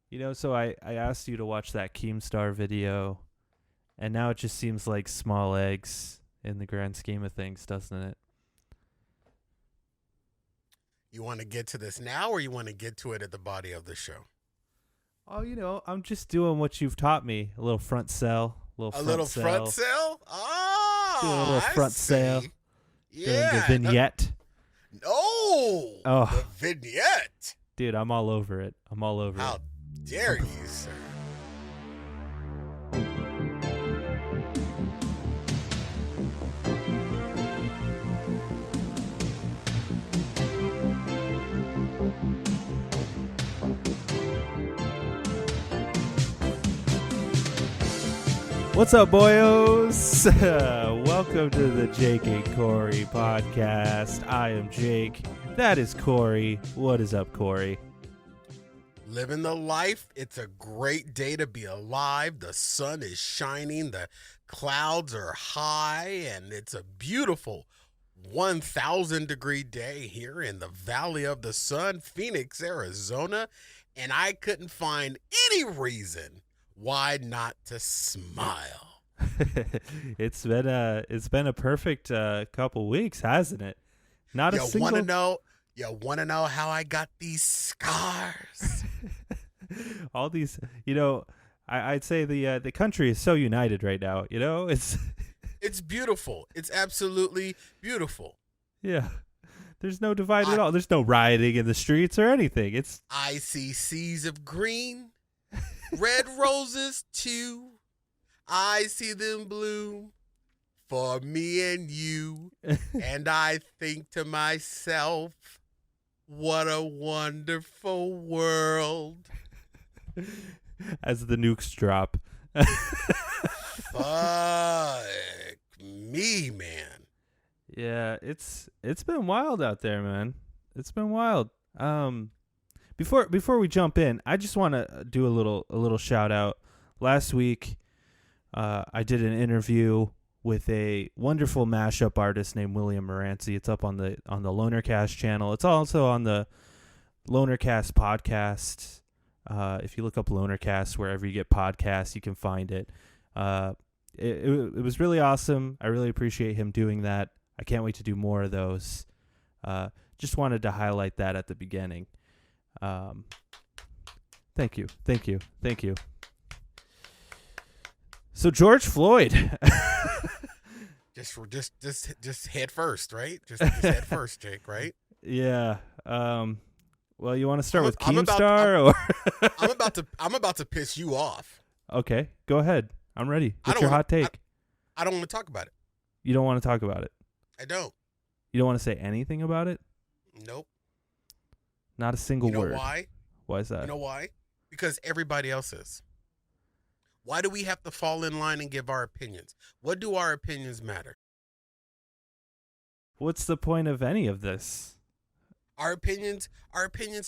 So I asked you to watch that Keemstar video, and now it just seems like small eggs in the grand scheme of things, doesn't it? You want to get to this now, or you want to get to it at the body of the show? Oh, I'm just doing what you've taught me. A little front cell, A little front cell? Doing a little Oh, I front cell. see. Doing the Yeah. vignette. Oh, Oh, the vignette. dude, I'm all over it. How dare you, sir? What's up, boyos? Welcome to the Jake and Cory podcast. I am Jake. That is Cory. What is up, Cory? Living the life. It's a great day to be alive. The sun is shining. The clouds are high. And it's a beautiful 1,000-degree day here in the Valley of the Sun, Phoenix, Arizona. And I couldn't find any reason why not to smile. It's been a perfect couple weeks, hasn't it? Not a single. You want to know how I got these scars? All these, I'd say the country is so united right now. It's beautiful. It's absolutely beautiful. Yeah. There's no divide at all. There's no rioting in the streets or anything. I see seas of green, red roses too. I see them bloom for me and you. And I think to myself, what a wonderful world. As the nukes drop. Fuck me, man. Yeah, it's been wild out there, man. It's been wild. Before we jump in, I just want to do a little shout out. Last week, I did an interview with a wonderful mashup artist named William Moranci. It's up on the Lonercast channel. It's also on the Lonercast podcast. If you look up Lonercast wherever you get podcasts, you can find it. It was really awesome. I really appreciate him doing that. I can't wait to do more of those. Just wanted to highlight that at the beginning. Thank you. So George Floyd. just head first, right? Just head first, Jake, right? Yeah. Well, you want to start with Keemstar, or I'm about to piss you off. Okay, go ahead. I'm ready. What's your hot take? I don't want to talk about it. You don't want to talk about it? I don't. You don't want to say anything about it? Nope. Not a single word. You know why? Why is that? You know why? Because everybody else is. Why do we have to fall in line and give our opinions? What do our opinions matter? What's the point of any of this? Our opinions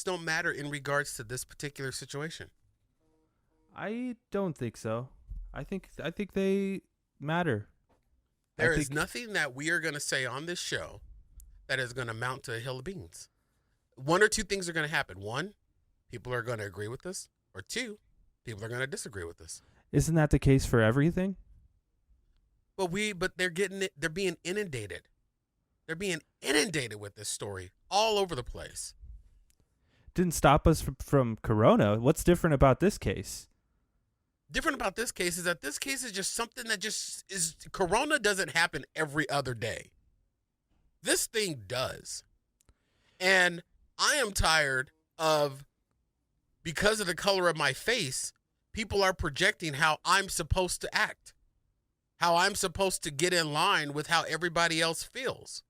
don't matter in regards to this particular situation. I don't think so. I think they matter. There is nothing that we are going to say on this show that is going to amount to a hill of beans. One or two things are going to happen. One, people are going to agree with us. Or two, people are going to disagree with us. Isn't that the case for everything? But they're being inundated. They're being inundated with this story all over the place. Didn't stop us from Corona. What's different about this case? Different about this case is that this case is just something that just is. Corona doesn't happen every other day. This thing does. And I am tired of, because of the color of my face, people are projecting how I'm supposed to act, how I'm supposed to get in line with how everybody else feels.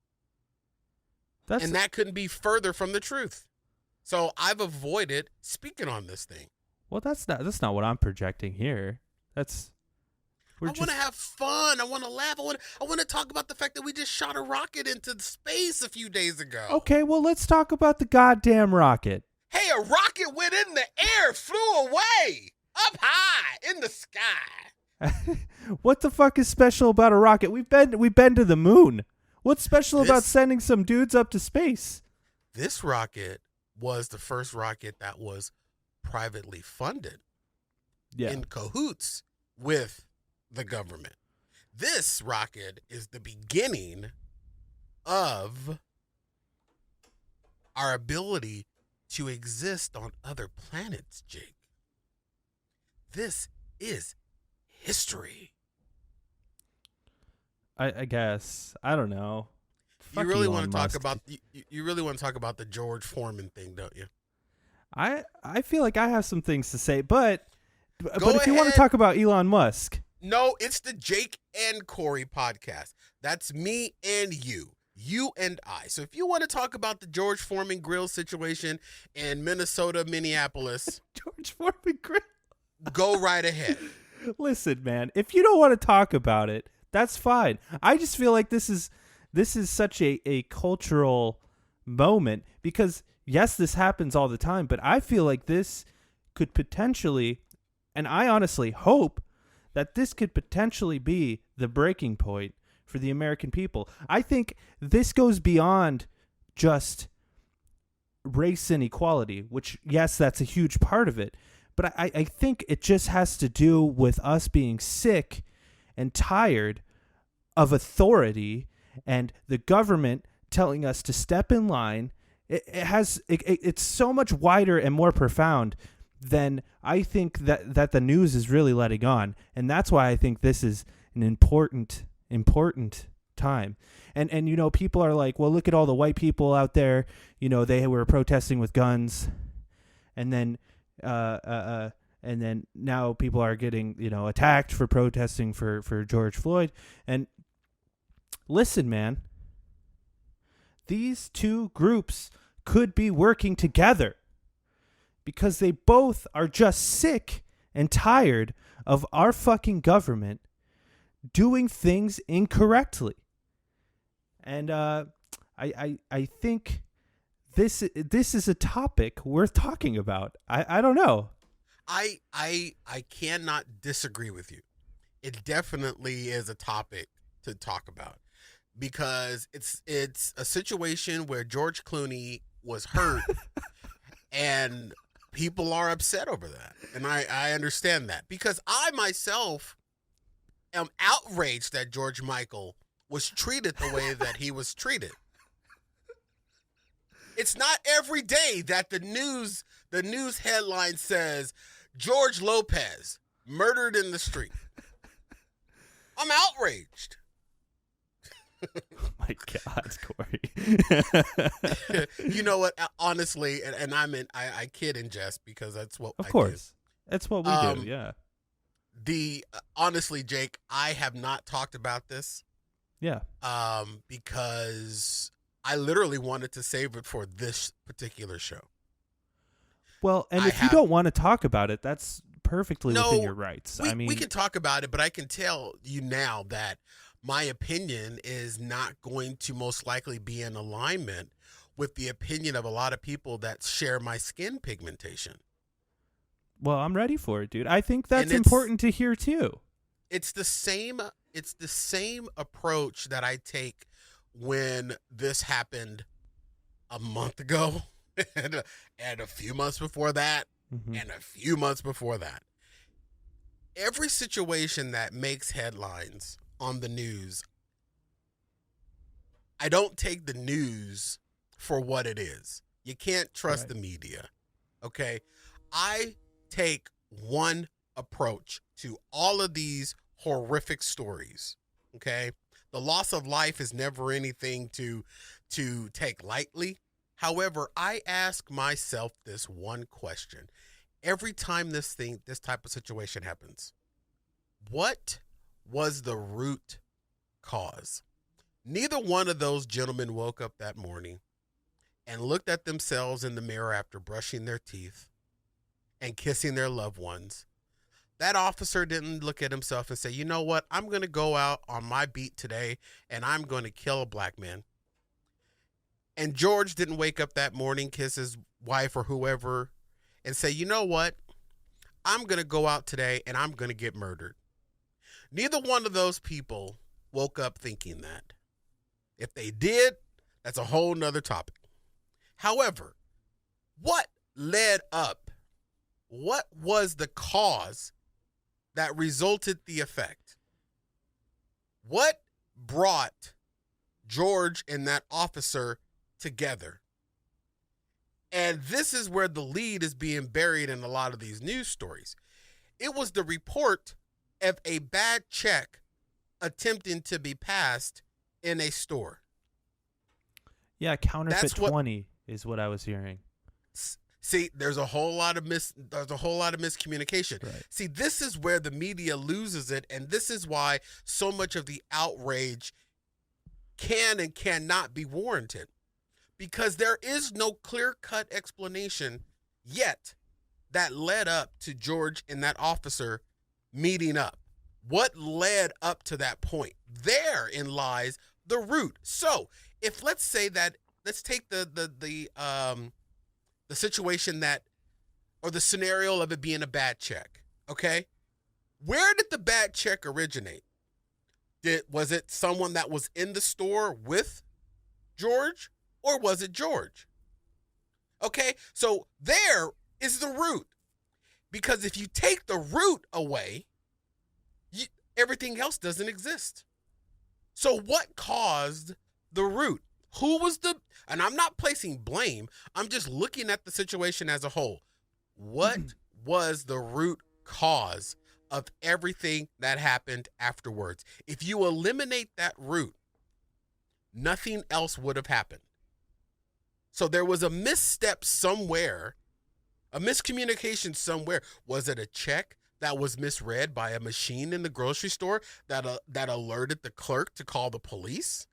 And that couldn't be further from the truth. So I've avoided speaking on this thing. Well, that's not what I'm projecting here. I want to have fun. I want to laugh. I want to talk about the fact that we just shot a rocket into space a few days ago. Okay, well, let's talk about the goddamn rocket. Hey, a rocket went in the air, flew away, up high in the sky. What the fuck is special about a rocket? We've been to the moon. What's special about sending some dudes up to space? This rocket was the first rocket that was privately funded Yeah. in cahoots with the government. This rocket is the beginning of our ability to exist on other planets, Jake. This is history. I guess. I don't know. You Fuck really Elon want to talk Musk. about you really want to talk about the George Foreman thing, don't you? I feel like I have some things to say, but Go if you want to ahead. talk about Elon Musk, No, it's the Jake and Cory podcast. That's me and you and I. So if you want to talk about the George Foreman grill situation in Minnesota, Minneapolis, George Foreman grill. go right ahead. Listen, man, if you don't want to talk about it, that's fine. I just feel like this is such a cultural moment because yes, this happens all the time, but I feel like this could potentially, and I honestly hope that this could potentially be the breaking point for the American people. I think this goes beyond just race inequality, which, yes, that's a huge part of it. But I think it just has to do with us being sick and tired of authority and the government telling us to step in line. It's so much wider and more profound than I think that the news is really letting on. And that's why I think this is an important time. And you know, people are like, well, look at all the white people out there, you know, they were protesting with guns, and then now people are getting, you know, attacked for protesting for George Floyd. And listen, man, these two groups could be working together because they both are just sick and tired of our fucking government doing things incorrectly. And I think this is a topic worth talking about. I don't know. I cannot disagree with you. It definitely is a topic to talk about because it's a situation where George Clooney was hurt and people are upset over that. And I understand that because I myself am outraged that George Michael was treated the way that he was treated. It's not every day that the news headline says George Lopez murdered in the street. I'm outraged. Oh my God, Cory. You know what? Honestly, and I kid and jest because that's what Of I course. That's what we do, yeah. Honestly, Jake, I have not talked about this. Yeah. Because I literally wanted to save it for this particular show. Well, and if you don't want to talk about it, that's perfectly within your rights. We can talk about it, but I can tell you now that my opinion is not going to most likely be in alignment with the opinion of a lot of people that share my skin pigmentation. Well, I'm ready for it, dude. I think that's important to hear too. It's the same approach that I take when this happened a month ago and a few months before that and a few months before that. Every situation that makes headlines on the news, I don't take the news for what it is. You can't trust the media, okay? I take one approach to all of these horrific stories, okay? The loss of life is never anything to take lightly. However, I ask myself this one question. Every time this type of situation happens, what was the root cause? Neither one of those gentlemen woke up that morning and looked at themselves in the mirror after brushing their teeth and kissing their loved ones. That officer didn't look at himself and say, you know what, I'm going to go out on my beat today and I'm going to kill a black man. And George didn't wake up that morning, kiss his wife or whoever, and say, you know what, I'm going to go out today and I'm going to get murdered. Neither one of those people woke up thinking that. If they did, that's a whole nother topic. However, what led up what was the cause that resulted the effect? What brought George and that officer together? And this is where the lead is being buried in a lot of these news stories. It was the report of a bad check attempting to be passed in a store. Yeah, counterfeit 20 is what I was hearing. See, there's a whole lot of miscommunication. Right. See, this is where the media loses it, and this is why so much of the outrage can and cannot be warranted, because there is no clear-cut explanation yet that led up to George and that officer meeting up. What led up to that point? Therein lies the root. So, if let's take the situation or the scenario of it being a bad check, okay? Where did the bad check originate? Was it someone that was in the store with George, or was it George? Okay, so there is the root. Because if you take the root away, everything else doesn't exist. So what caused the root? And I'm not placing blame, I'm just looking at the situation as a whole. What was the root cause of everything that happened afterwards? If you eliminate that root, nothing else would have happened. So there was a misstep somewhere, a miscommunication somewhere. Was it a check that was misread by a machine in the grocery store that alerted the clerk to call the police?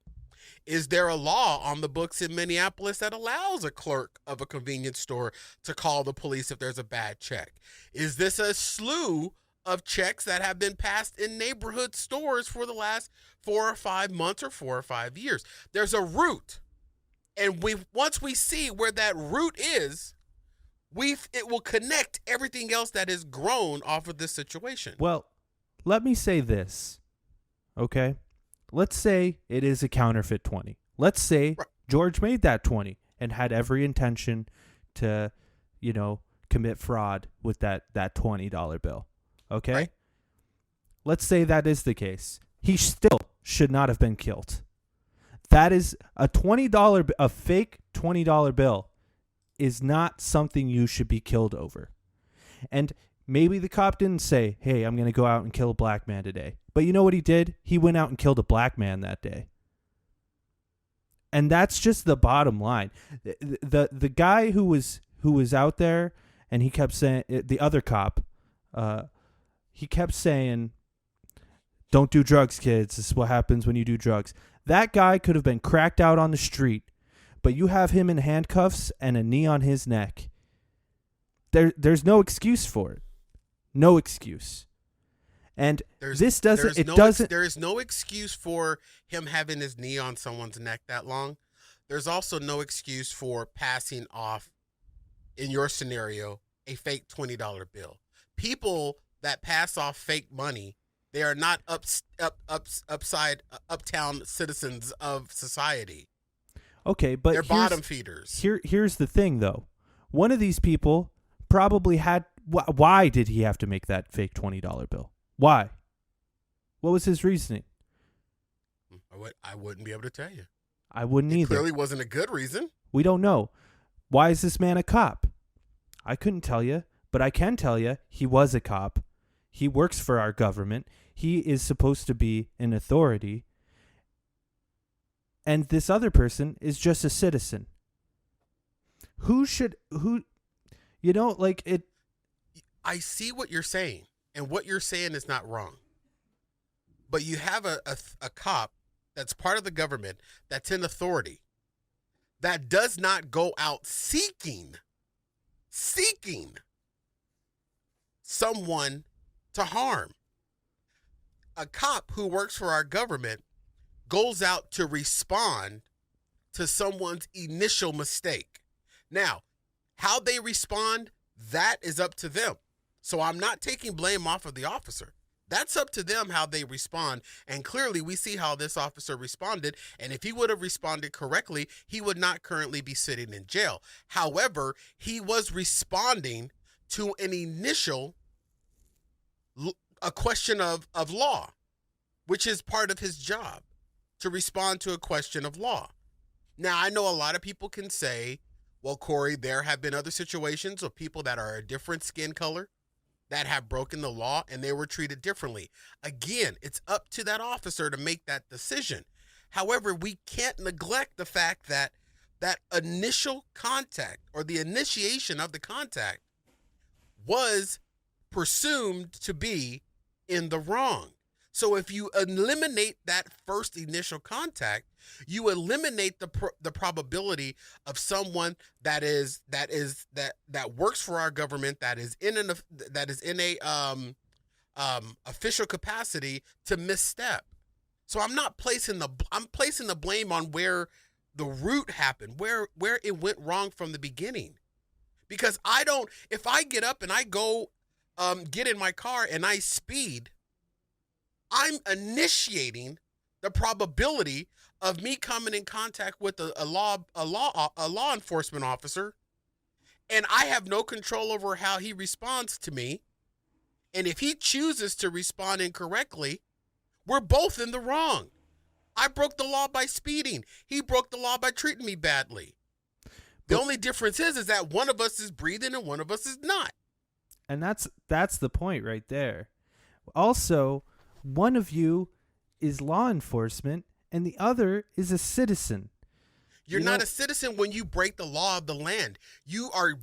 Is there a law on the books in Minneapolis that allows a clerk of a convenience store to call the police if there's a bad check? Is this a slew of checks that have been passed in neighborhood stores for the last 4 or 5 months or 4 or 5 years? There's a root. And once we see where that root is, it will connect everything else that has grown off of this situation. Well, let me say this, okay? Let's say it is a counterfeit 20. Let's say George made that 20 and had every intention to, commit fraud with that $20 bill, okay? Right. Let's say that is the case. He still should not have been killed. That is a fake $20 bill is not something you should be killed over. And maybe the cop didn't say, hey, I'm going to go out and kill a black man today. But you know what he did? He went out and killed a black man that day. And that's just the bottom line. The guy who was out there, and he kept saying, the other cop, he kept saying, don't do drugs, kids. This is what happens when you do drugs. That guy could have been cracked out on the street, but you have him in handcuffs and a knee on his neck. There's no excuse for it. No excuse. And there is no excuse for him having his knee on someone's neck that long. There's also no excuse for passing off, in your scenario, a fake $20 bill. People that pass off fake money, they are not uptown citizens of society. Okay, but they're bottom feeders. Here's the thing, though. One of these people probably had. Why did he have to make that fake $20 bill? Why? What was his reasoning? I wouldn't be able to tell you. I wouldn't either. Clearly wasn't a good reason. We don't know. Why is this man a cop? I couldn't tell you, but I can tell you he was a cop. He works for our government. He is supposed to be an authority. And this other person is just a citizen. I see what you're saying, and what you're saying is not wrong. But you have a cop that's part of the government, that's in authority, that does not go out seeking someone to harm. A cop who works for our government goes out to respond to someone's initial mistake. Now, how they respond, that is up to them. So I'm not taking blame off of the officer. That's up to them how they respond. And clearly we see how this officer responded. And if he would have responded correctly, he would not currently be sitting in jail. However, he was responding to an initial a question of law, which is part of his job, to respond to a question of law. Now, I know a lot of people can say, well, Cory, there have been other situations of people that are a different skin color that have broken the law and they were treated differently. Again, it's up to that officer to make that decision. However, we can't neglect the fact that that initial contact or the initiation of the contact was presumed to be in the wrong. So if you eliminate that first initial contact, you eliminate the probability of someone that works for our government, that is in a official capacity, to misstep. So I'm placing the blame on where the root happened, where it went wrong from the beginning. Because if I get up and I go get in my car and I speed, I'm initiating the probability of me coming in contact with a law enforcement officer, and I have no control over how he responds to me. And if he chooses to respond incorrectly, we're both in the wrong. I broke the law by speeding. He broke the law by treating me badly. The only difference is that one of us is breathing and one of us is not. And that's the point right there. Also, one of you is law enforcement and the other is a citizen. You're not a citizen when you break the law of the land. You are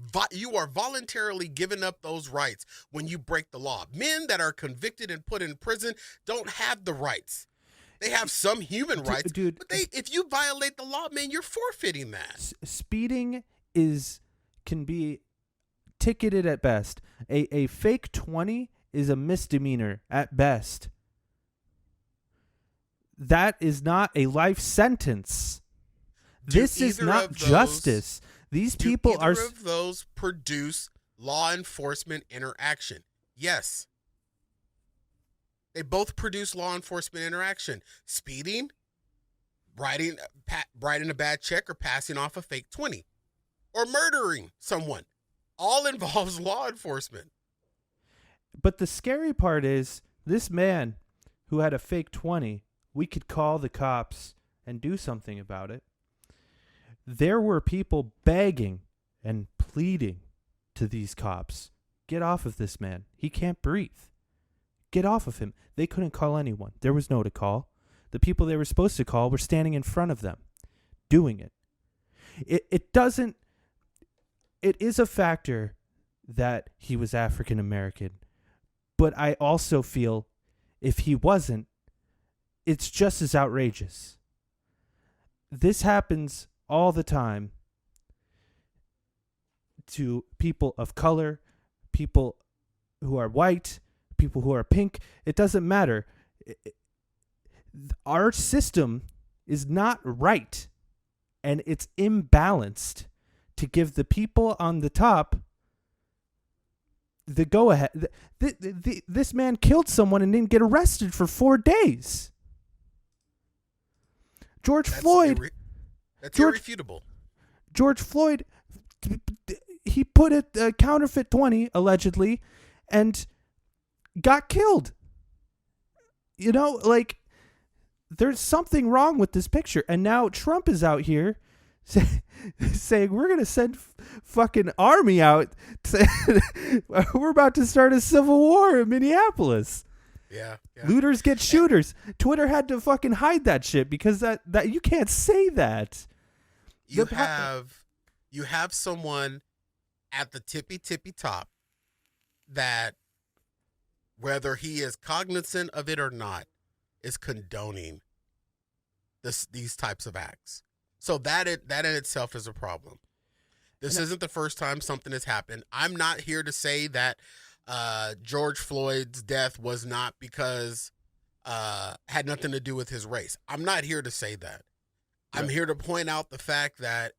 voluntarily giving up those rights when you break the law. Men that are convicted and put in prison don't have the rights. They have some human rights, dude, but if you violate the law, man, you're forfeiting that. Speeding can be ticketed at best. A fake 20 is a misdemeanor at best. That is not a life sentence. This is not justice. These people are. Either of those produce law enforcement interaction? Yes. They both produce law enforcement interaction. Speeding, writing a bad check, or passing off a fake 20, or murdering someone, all involves law enforcement. But the scary part is this man who had a fake 20, we could call the cops and do something about it. There were people begging and pleading to these cops, get off of this man. He can't breathe. Get off of him. They couldn't call anyone. There was no to call. The people they were supposed to call were standing in front of them doing it. It is a factor that he was African American, but I also feel if he wasn't, it's just as outrageous. This happens all the time to people of color, people who are white, people who are pink. It doesn't matter. Our system is not right, and it's imbalanced to give the people on the top the go-ahead. This man killed someone and didn't get arrested for 4 days. That's irrefutable. George Floyd, he put a counterfeit 20, allegedly, and got killed. You know, like, there's something wrong with this picture. And now Trump is out here saying we're going to send fucking army out. We're about to start a civil war in Minneapolis. Yeah. Looters get shooters. Twitter had to fucking hide that shit because that you can't say that. You have someone at the tippy top that, whether he is cognizant of it or not, is condoning these types of acts. So that in itself is a problem. This isn't the first time something has happened. I'm not here to say that George Floyd's death was not because had nothing to do with his race. I'm not here to say that. Right. I'm here to point out the fact that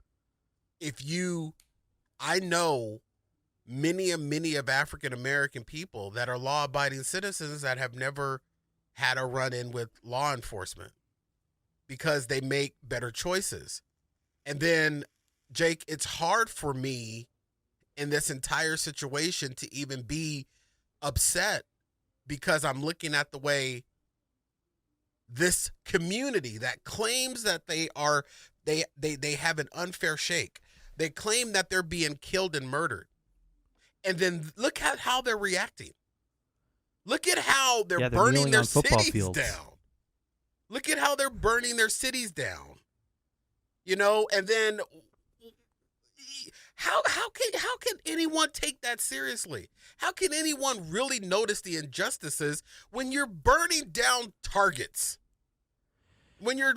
I know many of African American people that are law-abiding citizens that have never had a run-in with law enforcement because they make better choices. And then, Jake, it's hard for me in this entire situation to even be upset, because I'm looking at the way this community that claims that they have an unfair shake. They claim that they're being killed and murdered. And then look at how they're reacting. Look at how they're burning their cities down. Look at how they're burning their cities down. You know, and then how can anyone take that seriously? How can anyone really notice the injustices when you're burning down targets? When you're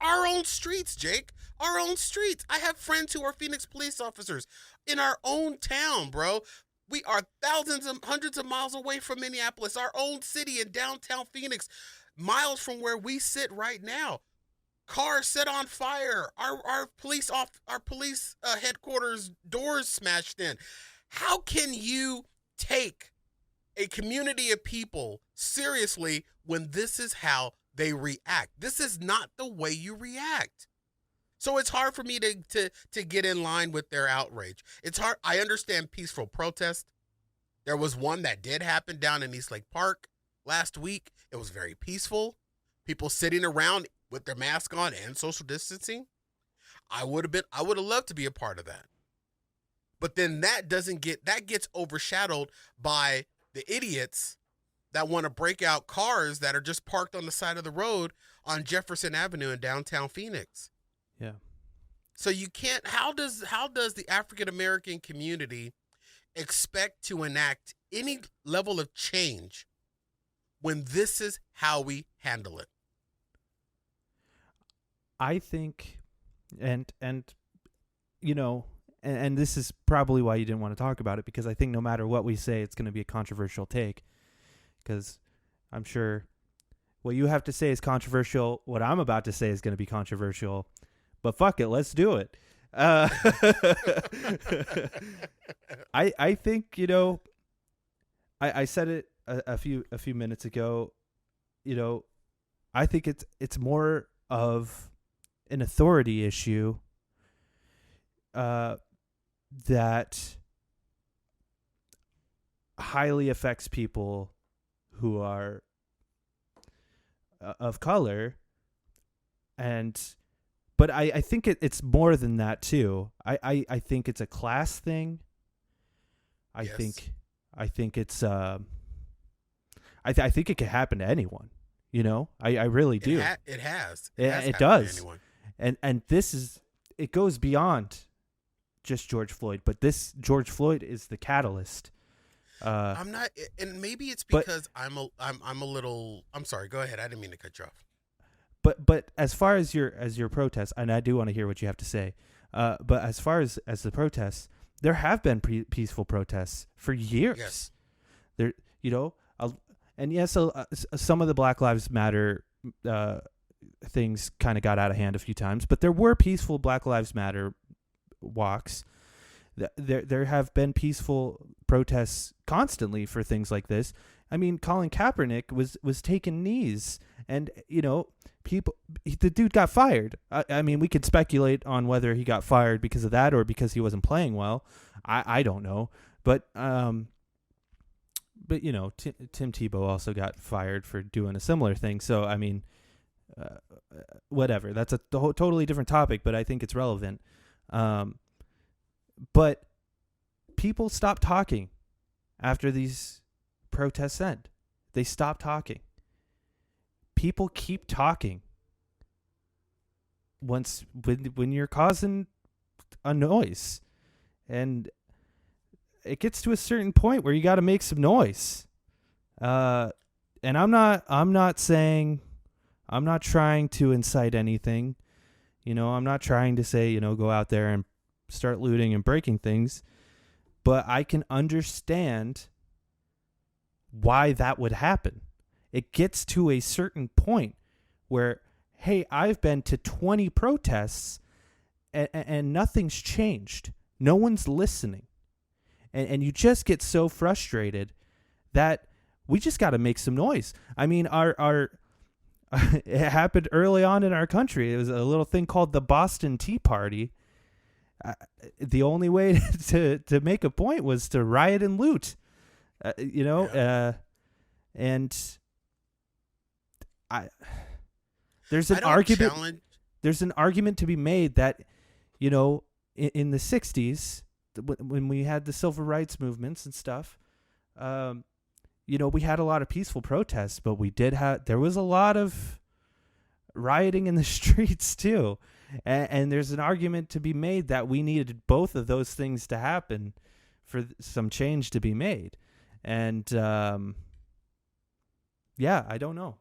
our own streets, Jake, our own streets. I have friends who are Phoenix police officers in our own town, bro. We are thousands and hundreds of miles away from Minneapolis, our own city in downtown Phoenix, miles from where we sit right now. Cars set on fire. Our police headquarters doors smashed in. How can you take a community of people seriously when this is how they react? This is not the way you react. So it's hard for me to get in line with their outrage. It's hard. I understand peaceful protest. There was one that did happen down in Eastlake Park last week. It was very peaceful. People sitting around with their mask on and social distancing. I would have loved to be a part of that. But then that gets overshadowed by the idiots that want to break out cars that are just parked on the side of the road on Jefferson Avenue in downtown Phoenix. Yeah. So you can't, how does the African American community expect to enact any level of change when this is how we handle it? I think, and you know, and this is probably why you didn't want to talk about it, because I think no matter what we say, it's going to be a controversial take, because I'm sure what you have to say is controversial. What I'm about to say is going to be controversial, but fuck it, let's do it. I think, you know, I said it a few minutes ago. You know, I think it's more of an authority issue that highly affects people who are of color, but I think it's more than that too. I think it's a class thing. I think it's I think it can happen to anyone. You know, I really do. It has. It does. And it goes beyond just George Floyd, but this George Floyd is the catalyst. I'm not, and maybe it's because I'm a little. I'm sorry. Go ahead. I didn't mean to cut you off. But as far as your protests, and I do want to hear what you have to say. But as far as the protests, there have been peaceful protests for years. Yes. There, you know, and yes, some of the Black Lives Matter things kind of got out of hand a few times, but there were peaceful Black Lives Matter walks. There have been peaceful protests constantly for things like this. I mean, Colin Kaepernick was taking knees, and you know, the dude got fired. I mean, we could speculate on whether he got fired because of that or because he wasn't playing well. I don't know, but you know, Tim Tebow also got fired for doing a similar thing. So I mean, whatever. That's a totally different topic, but I think it's relevant. But people stop talking after these protests end. They stop talking. People keep talking when you're causing a noise, and it gets to a certain point where you got to make some noise. And I'm not saying, I'm not trying to incite anything. You know, I'm not trying to say, you know, go out there and start looting and breaking things, but I can understand why that would happen. It gets to a certain point where, hey, I've been to 20 protests and nothing's changed. No one's listening. And you just get so frustrated that we just got to make some noise. I mean, our it happened early on in our country. It was a little thing called the Boston Tea Party. the only way to make a point was to riot and loot. Yeah. And I there's I an don't argument challenge. there's an argument to be made that, in the 60s, when we had the civil rights movements and stuff, we had a lot of peaceful protests, but there was a lot of rioting in the streets too. And there's an argument to be made that we needed both of those things to happen for some change to be made. And I don't know.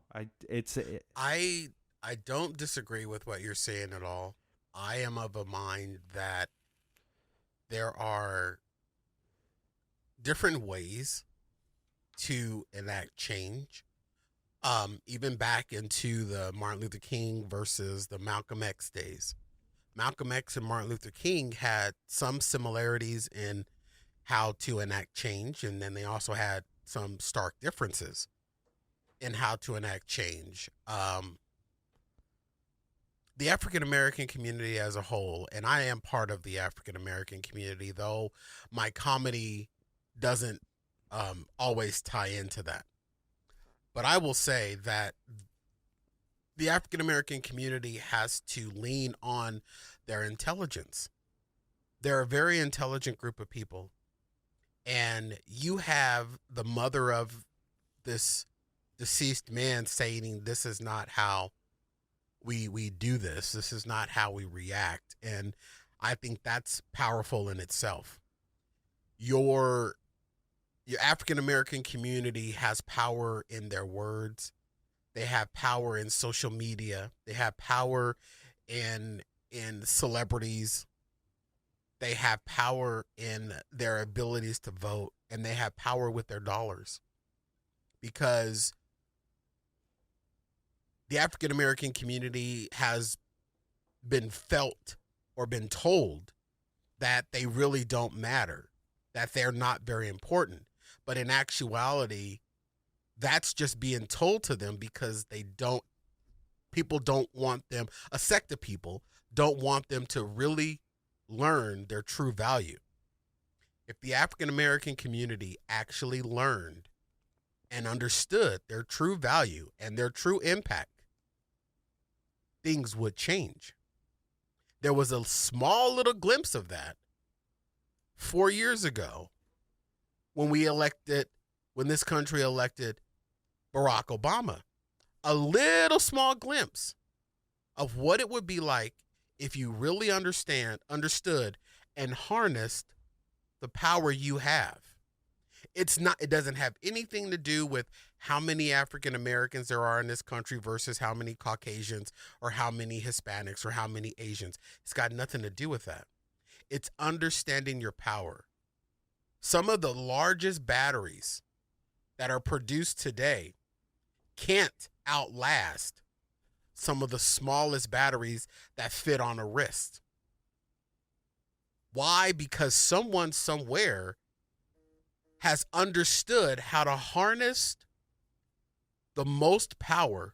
I don't disagree with what you're saying at all. I am of a mind that there are different ways to enact change. Even back into the Martin Luther King versus the Malcolm X days. Malcolm X and Martin Luther King had some similarities in how to enact change, and then they also had some stark differences in how to enact change. The African American community as a whole, and I am part of the African American community, though my comedy doesn't always tie into that. But I will say that the African American community has to lean on their intelligence. They're a very intelligent group of people. And you have the mother of this deceased man saying, this is not how we do this. This is not how we react. And I think that's powerful in itself. Your African American community has power in their words. They have power in social media. They have power in celebrities. They have power in their abilities to vote, and they have power with their dollars. Because the African American community has been felt or been told that they really don't matter, that they're not very important. But in actuality, that's just being told to them because people don't want them, a sect of people don't want them to really learn their true value. If the African American community actually learned and understood their true value and their true impact, things would change. There was a small little glimpse of that 4 years ago when this country elected Barack Obama. A little small glimpse of what it would be like if you really understood and harnessed the power you have. It doesn't have anything to do with how many African Americans there are in this country versus how many Caucasians or how many Hispanics or how many Asians. It's got nothing to do with that. It's understanding your power. Some of the largest batteries that are produced today can't outlast some of the smallest batteries that fit on a wrist. Why? Because someone somewhere has understood how to harness the most power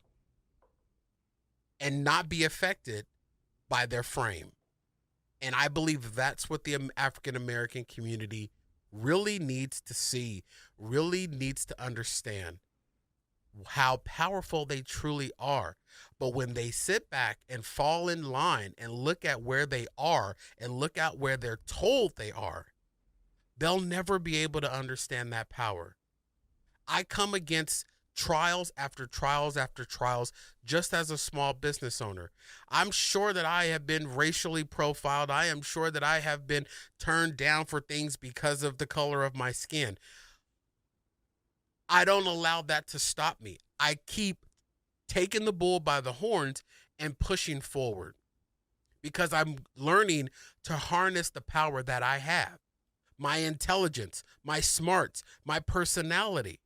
and not be affected by their frame. And I believe that's what the African American community really needs to see, really needs to understand how powerful they truly are. But when they sit back and fall in line and look at where they are and look at where they're told they are, they'll never be able to understand that power. I come against trials after trials after trials just as a small business owner. I'm sure that I have been racially profiled. I am sure that I have been turned down for things because of the color of my skin. I don't allow that to stop me. I keep taking the bull by the horns and pushing forward because I'm learning to harness the power that I have. My intelligence, my smarts, my personality.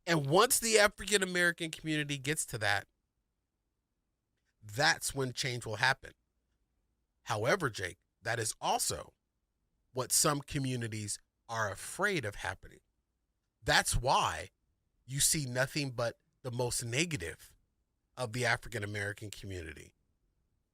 And once the African American community gets to that, that's when change will happen. However, Jake, that is also what some communities are afraid of happening. That's why you see nothing but the most negative of the African American community.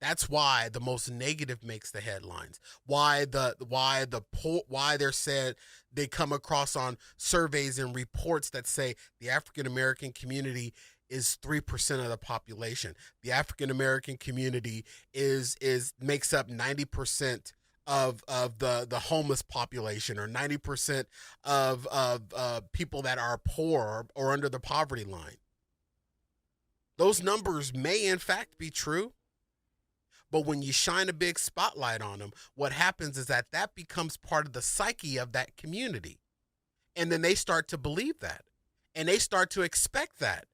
That's why the most negative makes the headlines. Why they're said they come across on surveys and reports that say the African American community is 3% of the population. The African American community is makes up 90% of the homeless population, or 90% of people that are poor or under the poverty line. Those numbers may in fact be true, but when you shine a big spotlight on them, what happens is that becomes part of the psyche of that community. And then they start to believe that, and they start to expect that,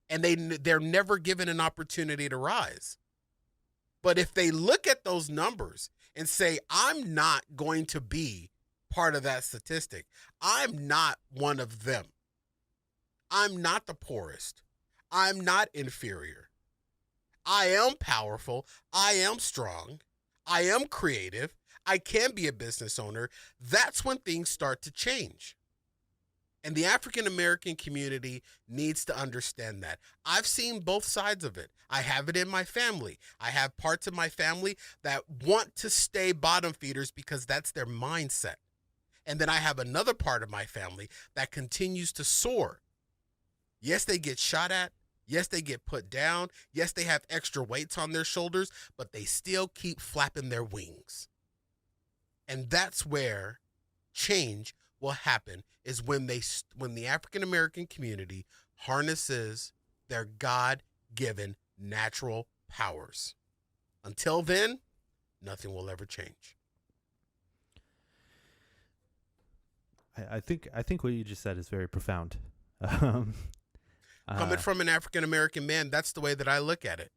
and they're never given an opportunity to rise. But if they look at those numbers and say, I'm not going to be part of that statistic, I'm not one of them, I'm not the poorest, I'm not inferior, I am powerful, I am strong, I am creative, I can be a business owner, that's when things start to change. And the African American community needs to understand that. I've seen both sides of it. I have it in my family. I have parts of my family that want to stay bottom feeders because that's their mindset. And then I have another part of my family that continues to soar. Yes, they get shot at. Yes, they get put down. Yes, they have extra weights on their shoulders, but they still keep flapping their wings. And that's where change will happen, is when the African American community harnesses their God-given natural powers. Until then, nothing will ever change. I think what you just said is very profound. Coming from an African American man, that's the way that I look at it.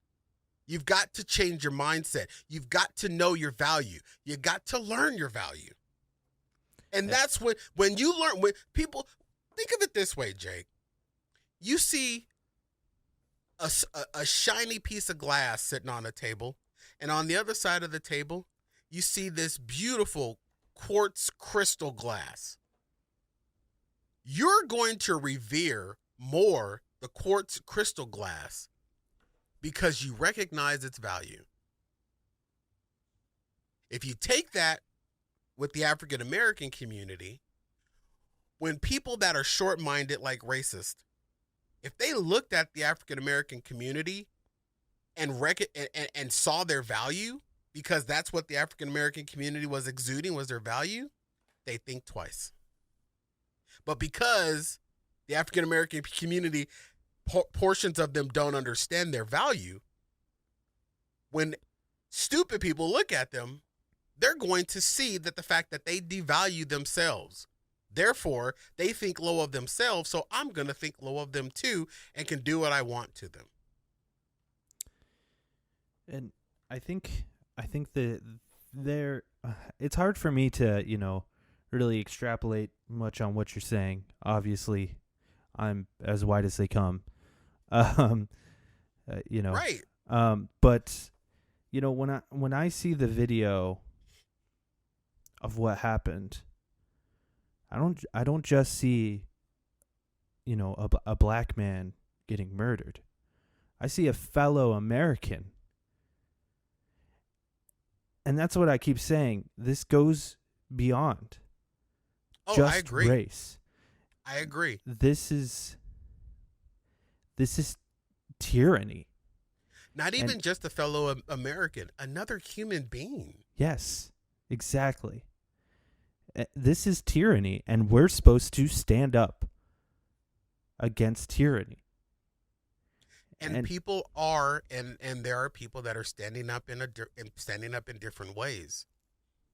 You've got to change your mindset. You've got to know your value. You got to learn your value. And that's when you learn, when people, think of it this way, Jake. You see a shiny piece of glass sitting on a table, and on the other side of the table, you see this beautiful quartz crystal glass. You're going to revere more the quartz crystal glass because you recognize its value. If you take that with the African American community, when people that are short-minded, like racist, if they looked at the African American community and saw their value, because that's what the African American community was exuding, was their value, they think twice. But because the African American community, portions of them don't understand their value, when stupid people look at them, they're going to see that the fact that they devalue themselves. Therefore, they think low of themselves, so I'm going to think low of them too and can do what I want to them. And I think that it's hard for me to, really extrapolate much on what you're saying. Obviously, I'm as wide as they come. Right. But when I see the video of what happened, I don't just see a black man getting murdered. I see a fellow American. And that's what I keep saying. This goes beyond just I agree. race. I agree. This is tyranny. Not even just a fellow American, another human being. Yes, exactly. This is tyranny, and we're supposed to stand up against tyranny. And people are, and there are people that are standing up in different ways.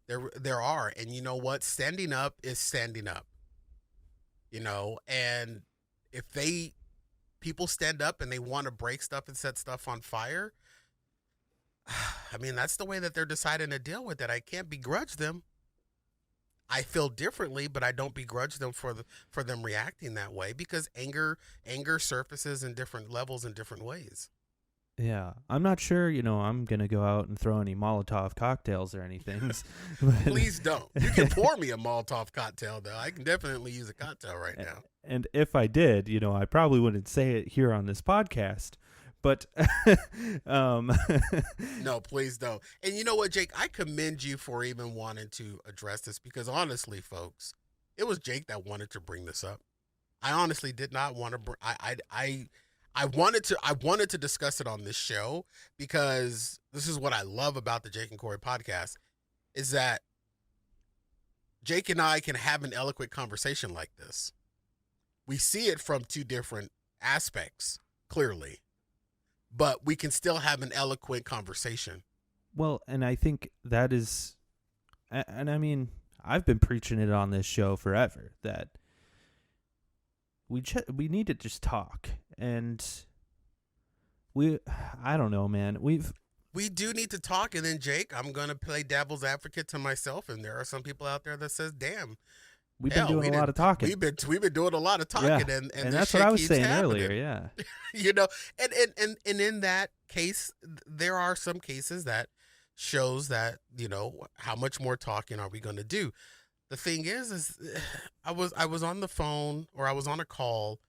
There are, and you know what? Standing up is standing up. And if people stand up and they want to break stuff and set stuff on fire, I mean, that's the way that they're deciding to deal with it. I can't begrudge them. I feel differently, but I don't begrudge them for them reacting that way, because anger surfaces in different levels in different ways. Yeah, I'm not sure, I'm going to go out and throw any Molotov cocktails or anything. Please don't. You can pour me a Molotov cocktail, though. I can definitely use a cocktail right now. And if I did, I probably wouldn't say it here on this podcast. But um, No, please don't. And you know what, Jake? I commend you for even wanting to address this because honestly, folks, it was Jake that wanted to bring this up. I honestly did not want to. I wanted to discuss it on this show because this is what I love about the Jake and Cory podcast is that Jake and I can have an eloquent conversation like this. We see it from two different aspects, clearly, but we can still have an eloquent conversation. well, and I think that is, and I mean, I've been preaching it on this show forever that we need to just talk, and I don't know, man. We do need to talk, and then Jake, I'm gonna play devil's advocate to myself, and there are some people out there that says, "Damn, we've been doing a lot of talking. We've been doing a lot of talking, Yeah. and And this that's shit what I was keeps saying happening." earlier. Yeah. You know, and in that case, there are some cases that shows that how much more talking are we going to do. The thing is I was on the phone or I was on a call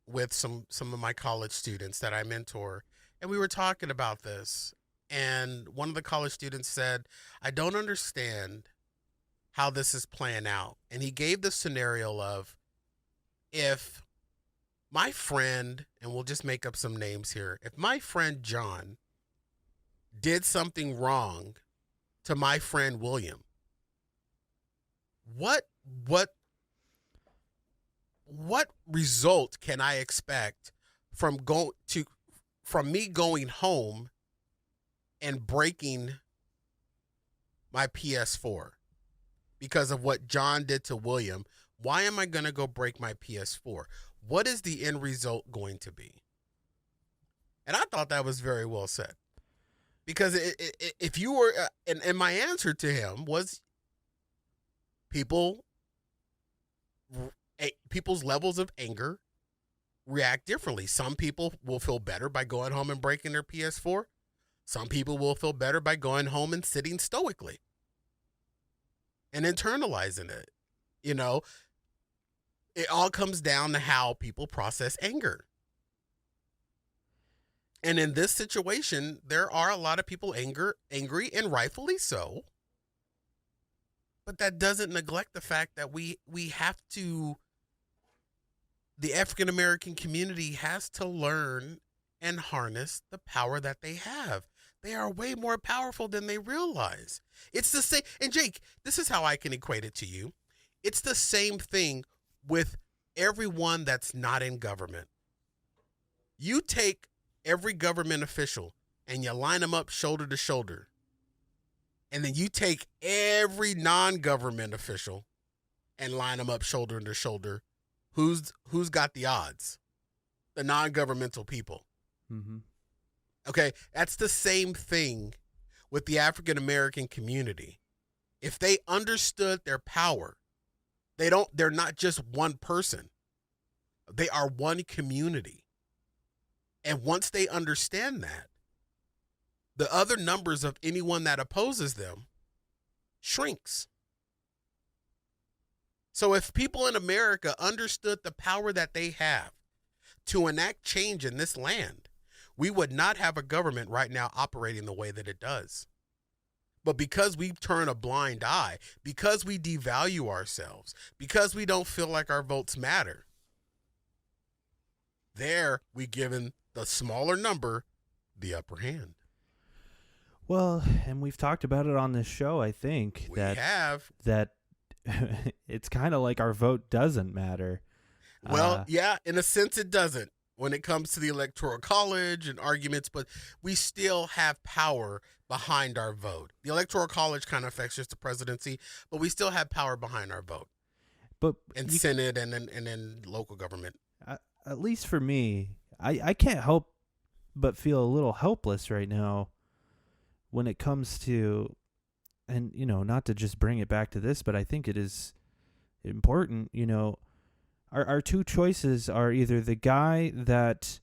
with some of my college students that I mentor, and we were talking about this, and one of the college students said, "I don't understand how this is playing out," and he gave the scenario of if my friend, and we'll just make up some names here, if my friend John did something wrong to my friend William, what result can I expect from me going home and breaking my PS4 because of what John did to William? Why am I going to go break my PS4? What is the end result going to be? And I thought that was very well said. Because if you were, and my answer to him was people's levels of anger react differently. Some people will feel better by going home and breaking their PS4. Some people will feel better by going home and sitting stoically and internalizing it. It all comes down to how people process anger. And in this situation, there are a lot of people angry, and rightfully so. But that doesn't neglect the fact that we have to, the African American community has to learn and harness the power that they have. They are way more powerful than they realize. It's the same. And Jake, this is how I can equate it to you. It's the same thing with everyone that's not in government. You take every government official and you line them up shoulder to shoulder. And then you take every non-government official and line them up shoulder to shoulder. Who's got the odds? The non-governmental people. Mm-hmm. Okay, that's the same thing with the African American community. If they understood their power, they're not just one person. They are one community. And once they understand that, the other numbers of anyone that opposes them shrinks. So if people in America understood the power that they have to enact change in this land, we would not have a government right now operating the way that it does. But because we turn a blind eye, because we devalue ourselves, because we don't feel like our votes matter, there we given the smaller number the upper hand. Well, and we've talked about it on this show, I think. We have. That it's kind of like our vote doesn't matter. Well, yeah, in a sense it doesn't when it comes to the Electoral College and arguments, but we still have power behind our vote. The Electoral College kind of affects just the presidency, but we still have power behind our vote. But in Senate and then local government. At least for me, I can't help but feel a little helpless right now when it comes to, and, not to just bring it back to this, but I think it is important, our two choices are either the guy that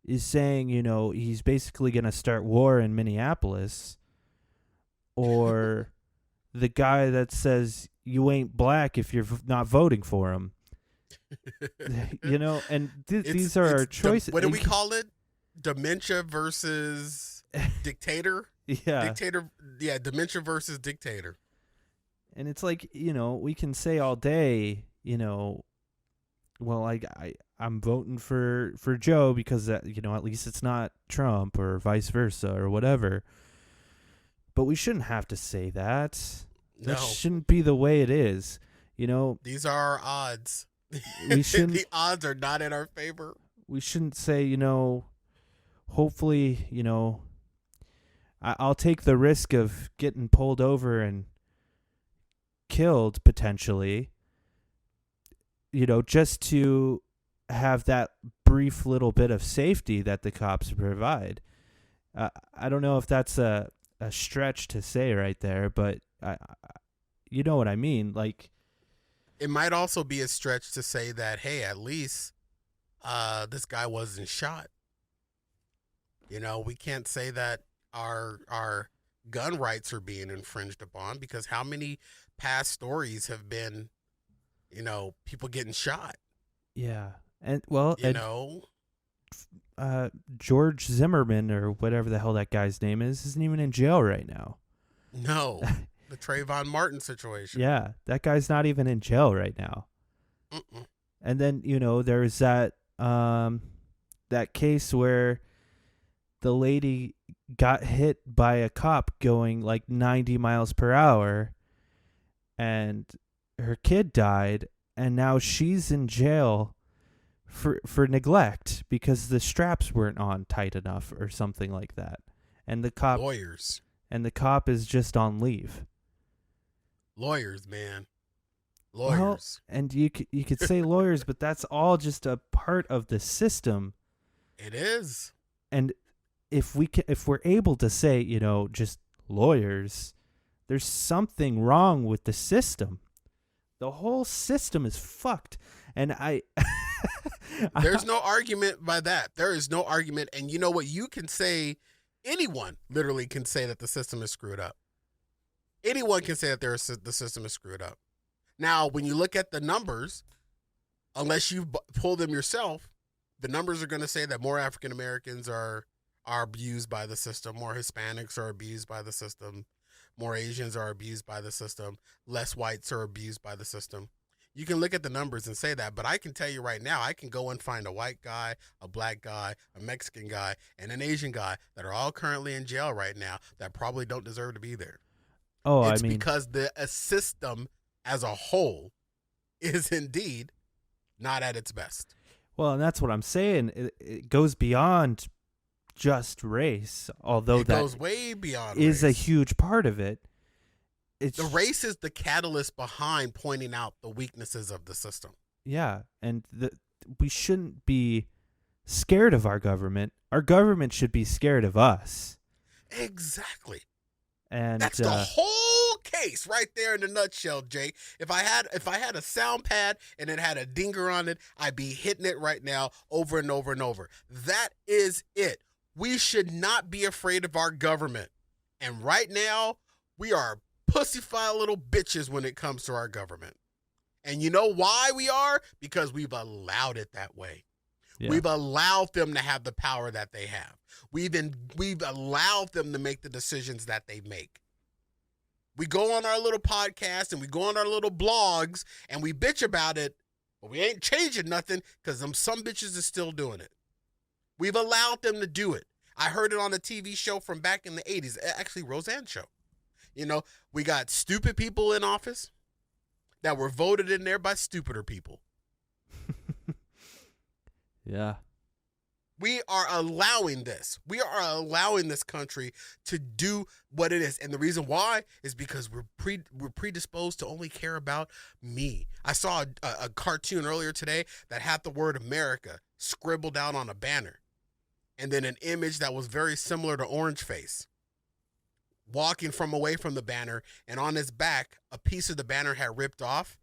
is saying, he's basically going to start war in Minneapolis, or the guy that says you ain't black if you're not voting for him. And these are our it's choices. what do we call it? Dementia versus dictator. Yeah. Dictator. Yeah, dementia versus dictator. And it's like, we can say all day, well, I'm voting for Joe because at least it's not Trump or vice versa or whatever. But we shouldn't have to say that. That No, shouldn't be the way it is. these are our odds. We shouldn't. The odds are not in our favor. We shouldn't say, hopefully, I'll take the risk of getting pulled over and killed potentially, just to have that brief little bit of safety that the cops provide. I don't know if that's a stretch to say right there, but you know what I mean. Like, it might also be a stretch to say that, hey, at least this guy wasn't shot. We can't say that our gun rights are being infringed upon, because how many past stories have been, people getting shot? Yeah. George Zimmerman or whatever the hell that guy's name isn't even in jail right now. No, the Trayvon Martin situation. Yeah, that guy's not even in jail right now. Mm-mm. And then there's that case where the lady got hit by a cop going like 90 miles per hour, and her kid died, and now she's in jail for neglect because the straps weren't on tight enough or something like that. And the cop is just on leave. Lawyers, man. Lawyers. Well, and you could say lawyers, but that's all just a part of the system. It is. And if we're able to say, just lawyers, there's something wrong with the system. The whole system is fucked. And there's no argument by that. There is no argument. And you know what? You can say, anyone literally can say that the system is screwed up. Anyone can say that the system is screwed up. Now, when you look at the numbers, unless you pull them yourself, the numbers are going to say that more African Americans are abused by the system, more Hispanics are abused by the system, more Asians are abused by the system, less whites are abused by the system. You can look at the numbers and say that, but I can tell you right now, I can go and find a white guy, a black guy, a Mexican guy, and an Asian guy that are all currently in jail right now that probably don't deserve to be there. Oh, it's because the system as a whole is indeed not at its best. Well, and that's what I'm saying. It goes beyond just race, although it goes way beyond is race. A huge part of it. The race is the catalyst behind pointing out the weaknesses of the system. Yeah, and we shouldn't be scared of our government. Our government should be scared of us. Exactly. And that's the whole case right there in a nutshell, Jake. If I had a sound pad and it had a dinger on it, I'd be hitting it right now over and over and over. That is it. We should not be afraid of our government. And right now, we are pussyfied little bitches when it comes to our government. And you know why we are? Because we've allowed it that way. Yeah. We've allowed them to have the power that they have. We've allowed them to make the decisions that they make. We go on our little podcast and we go on our little blogs and we bitch about it, but we ain't changing nothing because some bitches is still doing it. We've allowed them to do it. I heard it on a TV show from back in the 80s, actually Roseanne show. We got stupid people in office that were voted in there by stupider people. Yeah. We are allowing this. We are allowing this country to do what it is. And the reason why is because we're predisposed to only care about me. I saw a cartoon earlier today that had the word America scribbled out on a banner. And then an image that was very similar to Orange Face walking away from the banner. And on his back, a piece of the banner had ripped off.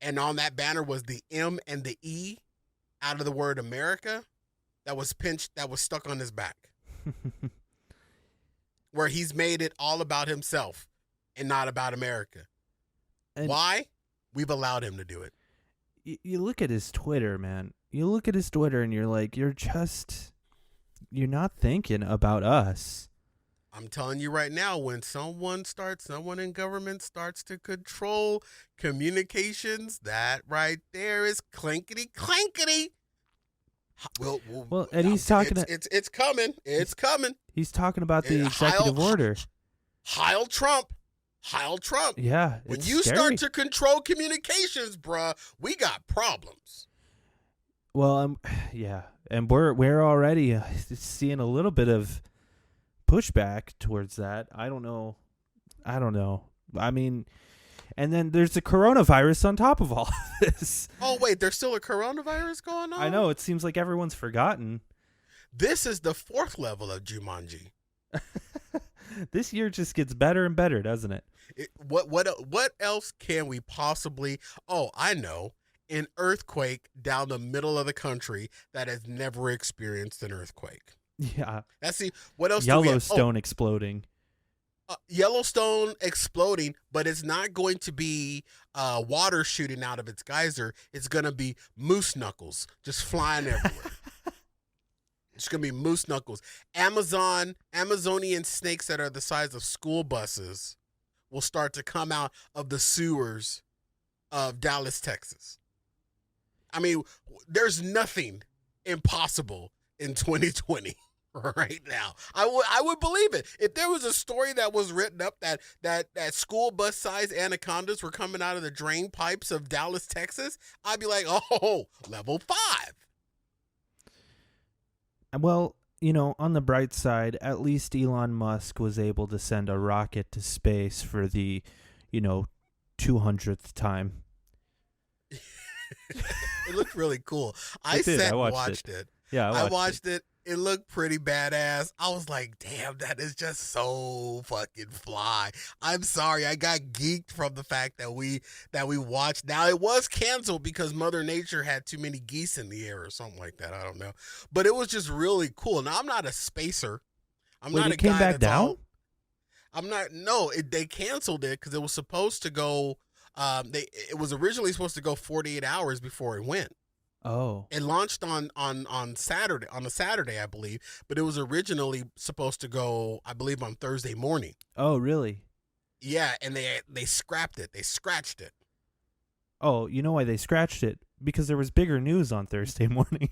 And on that banner was the M and the E out of the word America. That was stuck on his back. Where he's made it all about himself and not about America. And why? We've allowed him to do it. you look at his Twitter, man. You look at his Twitter, and you're like, you're not thinking about us. I'm telling you right now, when someone in government starts to control communications, that right there is clinkety clankety. Well, and he's talking. It's coming. It's coming. He's talking about the executive order. Heil Trump. Yeah, when it's you scary. start to control communications, bruh, we got problems. Well, yeah, and we're already seeing a little bit of pushback towards that. I don't know. I mean, and then there's the coronavirus on top of all of this. Oh wait, there's still a coronavirus going on? I know. It seems like everyone's forgotten. This is the 4th level of Jumanji. This year just gets better and better, doesn't it? What else can we possibly? Oh, I know. An earthquake down the middle of the country that has never experienced an earthquake. Yeah. Let's see. What else? Yellowstone exploding. Yellowstone exploding, but it's not going to be water shooting out of its geyser. It's going to be moose knuckles just flying everywhere. It's going to be moose knuckles. Amazonian snakes that are the size of school buses will start to come out of the sewers of Dallas, Texas. I mean, there's nothing impossible in 2020 right now. I would believe it. If there was a story that was written up that school bus size anacondas were coming out of the drain pipes of Dallas, Texas, I'd be like, oh, level 5. Well, on the bright side, at least Elon Musk was able to send a rocket to space for the, 200th time. It looked really cool. I watched it. Yeah, I watched it. It looked pretty badass. I was like, damn, that is just so fucking fly. I'm sorry. I got geeked from the fact that we watched. Now, it was canceled because Mother Nature had too many geese in the air or something like that. I don't know. But it was just really cool. Now, I'm not a spacer. I'm not a guy came back down? I'm not. No, they canceled it because it was supposed to go. It was originally supposed to go 48 hours before it went. Oh. It launched on Saturday, on a Saturday, I believe, but it was originally supposed to go, I believe, on Thursday morning. Oh, really? Yeah, and they scrapped it. They scratched it. Oh, you know why they scratched it? Because there was bigger news on Thursday morning.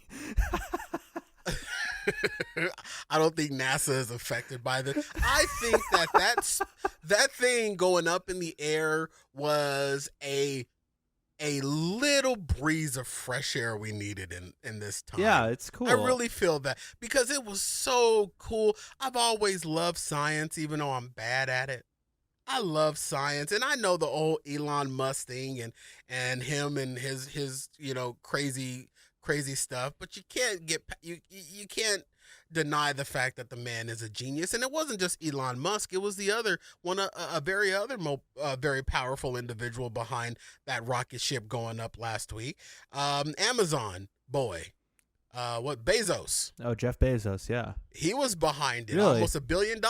I don't think NASA is affected by this. I think that thing going up in the air was a little breeze of fresh air we needed in this time. Yeah, it's cool. I really feel that because it was so cool. I've always loved science, even though I'm bad at it. I love science, and I know the old Elon Musk thing and him and his crazy stuff, but you can't deny the fact that the man is a genius. And it wasn't just Elon Musk. It was the other one, a very powerful individual behind that rocket ship going up last week. Amazon boy, Bezos. Oh, Jeff Bezos, yeah. He was behind it. Really? Almost $1 billion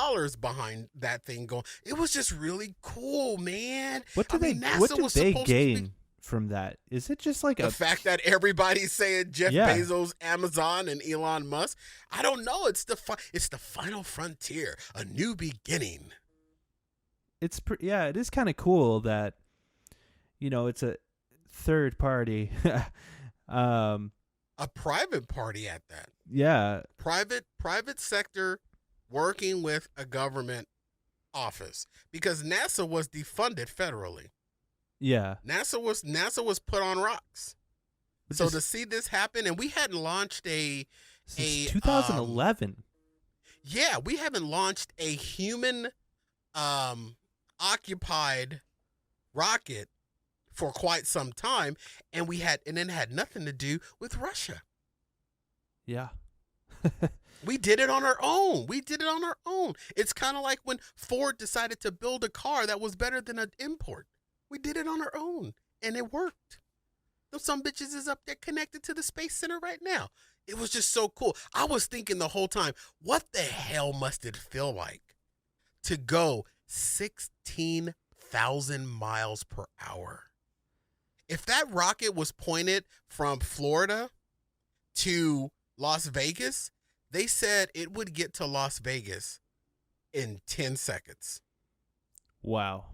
behind that thing going. It was just really cool, man. What did they gain from that? Is it just like the fact that everybody's saying Jeff Bezos, Amazon, and Elon Musk? I don't know. It's the final frontier, a new beginning. It is kind of cool that it's a third party, a private party at that. Yeah, private sector working with a government office because NASA was defunded federally. Yeah. NASA was put on rocks. So to see this happen, and we hadn't launched since 2011. We haven't launched a human occupied rocket for quite some time, and it had nothing to do with Russia. Yeah. We did it on our own. It's kind of like when Ford decided to build a car that was better than an import. We did it on our own, and it worked. Some bitches is up there connected to the Space Center right now. It was just so cool. I was thinking the whole time, what the hell must it feel like to go 16,000 miles per hour If that rocket was pointed from Florida to Las Vegas, they said it would get to Las Vegas in 10 seconds. Wow.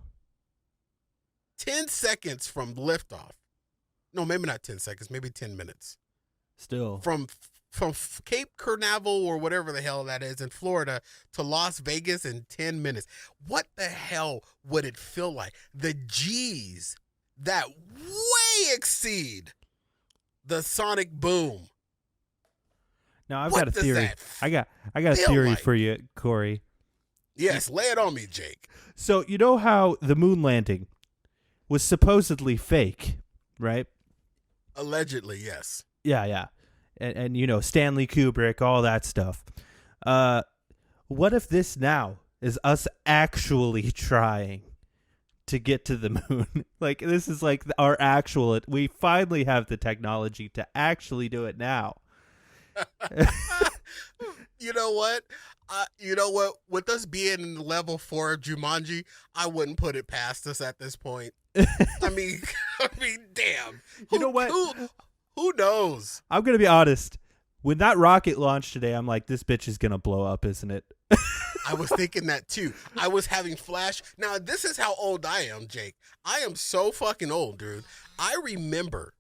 10 seconds from liftoff. No, maybe not 10 seconds, maybe 10 minutes. Still. From Cape Canaveral or whatever the hell that is in Florida to Las Vegas in 10 minutes. What the hell would it feel like? The G's that way exceed the sonic boom. Now I've What got a does theory. that I got a feel theory like? for you, Corey. Yes, lay it on me, Jake. So you know how the moon landing was supposedly fake, right? Allegedly, yes. Yeah. And you know, Stanley Kubrick, all that stuff. What if this now is us actually trying to get to the moon? Like, this is like our actual, we finally have the technology to actually do it now. You know what? With us being in level 4 of Jumanji, I wouldn't put it past us at this point. I mean, damn. You know what? Who knows? I'm going to be honest. When that rocket launched today, I'm like, this bitch is going to blow up, isn't it? I was thinking that too. I was having flash. Now, this is how old I am, Jake. I am so fucking old, dude. I remember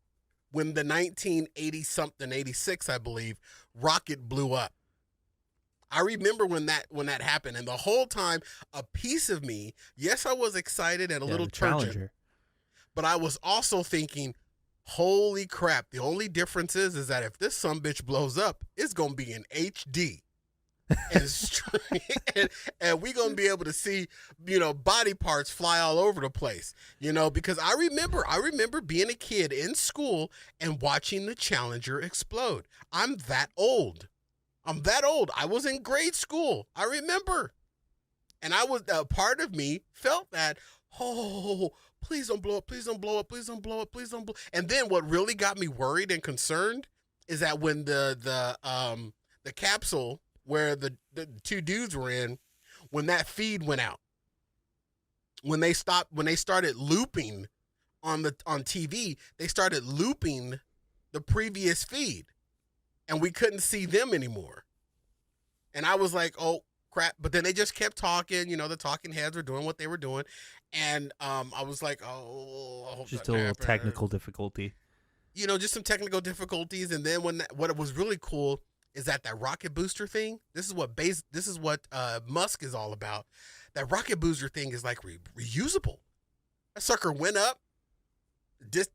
when the 1980-something, 86, I believe, rocket blew up. I remember when that happened, and the whole time, a piece of me, yes, I was excited and a little turgid, Challenger. but I was also thinking, holy crap, the only difference is that if this sumbitch blows up, it's going to be in HD. and we're going to be able to see, body parts fly all over the place, because I remember being a kid in school and watching the Challenger explode. I'm that old. I was in grade school. I remember. And part of me felt that, oh, please don't blow up, please don't blow up, please don't blow up, please don't blow up. And then what really got me worried and concerned is that when the capsule where the two dudes were in, when that feed went out, when they started looping on TV, they started looping the previous feed, and we couldn't see them anymore. And I was like, oh crap. But then they just kept talking, the talking heads were doing what they were doing. And I was like, oh, I hope Just that a little happened. technical difficulty. Just some technical difficulties. And then what was really cool is that rocket booster thing. This is what Musk is all about. That rocket booster thing is like reusable. That sucker went up,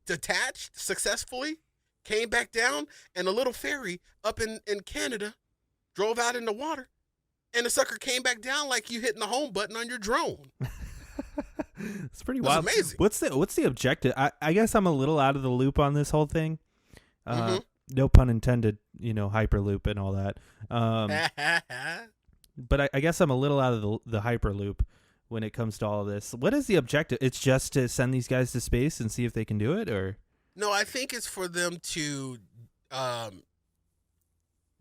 detached successfully, came back down, and a little ferry up in Canada drove out in the water, and the sucker came back down like you hitting the home button on your drone. It's pretty wild. Amazing. What's the objective? I guess I'm a little out of the loop on this whole thing. No pun intended, hyperloop and all that. But I guess I'm a little out of the hyperloop when it comes to all of this. What is the objective? It's just to send these guys to space and see if they can do it, or? No, I think it's for them to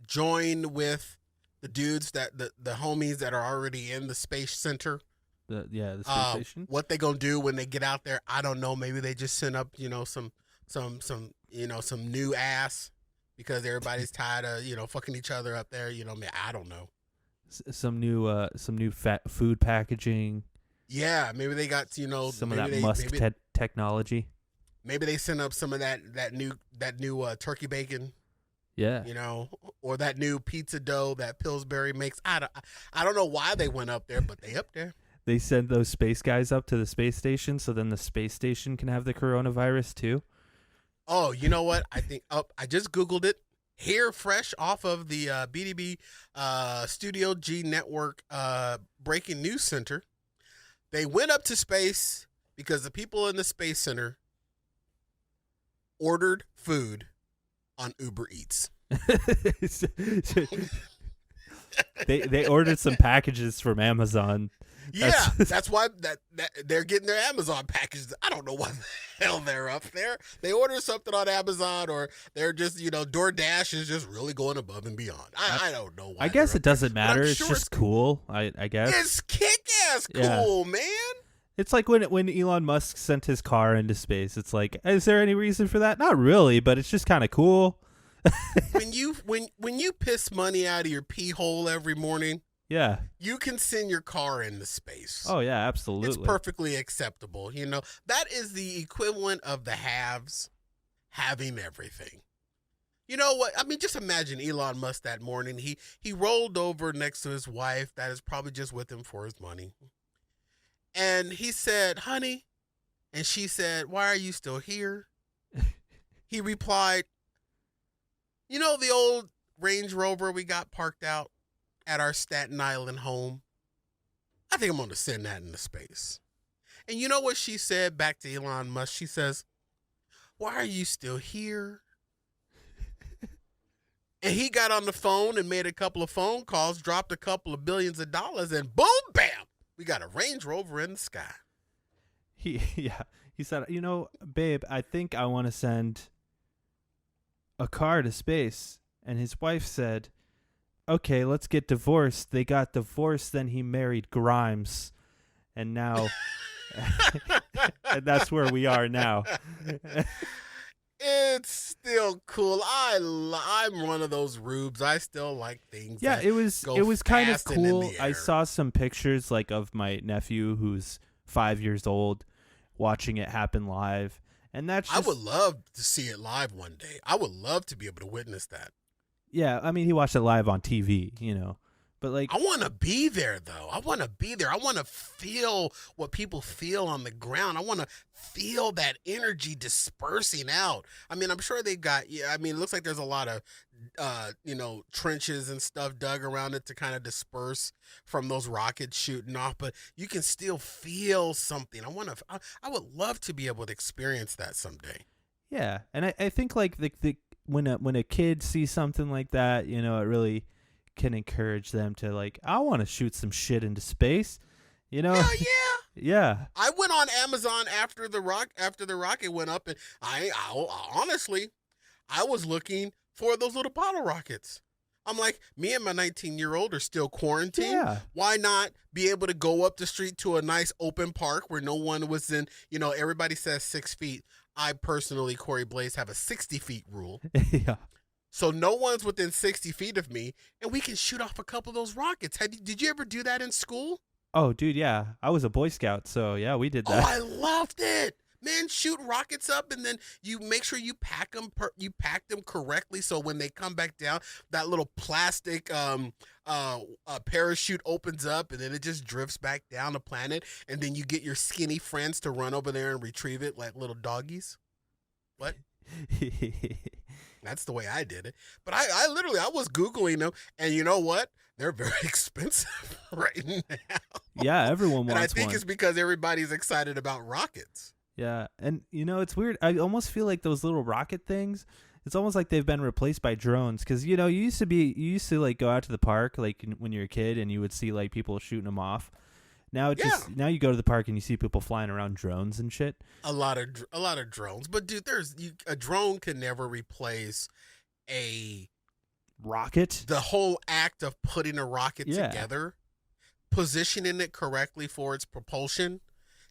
join with the dudes the homies that are already in the space center. The space station. What they gonna do when they get out there? I don't know. Maybe they just send up some new ass because everybody's tired of fucking each other up there. I don't know. Some new fat food packaging. Yeah, maybe they got some of that Musk technology. Maybe they send up some of that new turkey bacon. Yeah. Or that new pizza dough that Pillsbury makes. I don't know why they went up there, but they up there. They send those space guys up to the space station so then the space station can have the coronavirus too. Oh, you know what? I think I just Googled it. Here, fresh off of the BDB Studio G Network Breaking News Center. They went up to space because the people in the Space Center ordered food on Uber Eats. they ordered some packages from Amazon. Yeah, that's why that they're getting their Amazon packages. I don't know why the hell they're up there. They order something on Amazon, or they're just DoorDash is just really going above and beyond. I don't know why. I guess it doesn't matter. It's sure just cool. I guess it's kick-ass cool, man. It's like when Elon Musk sent his car into space. It's like, is there any reason for that? Not really, but it's just kind of cool. When you piss money out of your pee hole every morning, Yeah. you can send your car into space. Oh yeah, It's absolutely. perfectly acceptable. That is the equivalent of the haves having everything. You know what? I mean, just imagine Elon Musk that morning. He rolled over next to his wife that is probably just with him for his money. And he said, "Honey," and she said, "Why are you still here?" He replied, "You know the old Range Rover we got parked out at our Staten Island home? I think I'm going to send that into space." And you know what she said back to Elon Musk? She says, "Why are you still here?" And he got on the phone and made a couple of phone calls, dropped a couple of billions of dollars, and boom, bam, we got a Range Rover in the sky. He said, babe, I think I want to send a car to space. And his wife said, okay, let's get divorced. They got divorced, then he married Grimes, and now and that's where we are now. It's still cool. I'm one of those rubes. I still like things. Yeah, that it was go kind of fast and in cool. the I air. saw some pictures like of my nephew who's 5 years old watching it happen live, and that's just, I would love to see it live one day. I would love to be able to witness that. yeah. I mean, he watched it live on TV, but like, I want to be there, though. I want to be there. I want to feel what people feel on the ground. I want to feel that energy dispersing out. I mean, I'm sure they've got, yeah, I mean, it looks like there's a lot of, trenches and stuff dug around it to kind of disperse from those rockets shooting off, but you can still feel something. I would love to be able to experience that someday. yeah, and I think like the when a kid sees something like that, it really can encourage them to like, I want to shoot some shit into space, Hell yeah. Yeah. I went on Amazon after the rocket went up, and I honestly, I was looking for those little bottle rockets. I'm like, me and my 19-year-old are still quarantined. Yeah. Why not be able to go up the street to a nice open park where no one was in, everybody says 6 feet. I personally, Cory Blaze, have a 60 feet rule. Yeah. So no one's within 60 feet of me, and we can shoot off a couple of those rockets. Did you ever do that in school? Oh, dude, yeah. I was a Boy Scout, so yeah, we did Oh, that. I loved it. Man, shoot rockets up, and then you make sure you pack them. You pack them correctly, so when they come back down, that little plastic parachute opens up, and then it just drifts back down the planet. And then you get your skinny friends to run over there and retrieve it like little doggies. What? That's the way I did it. But I literally was Googling them, and you know what? They're very expensive right now. Yeah, everyone wants one. And I think it's because everybody's excited about rockets. Yeah, and it's weird. I almost feel like those little rocket things, it's almost like they've been replaced by drones, because you used to like go out to the park like when you were a kid and you would see like people shooting them off. Now now you go to the park and you see people flying around drones and shit. A lot of drones, but dude, a drone can never replace a rocket. The whole act of putting a rocket together, positioning it correctly for its propulsion,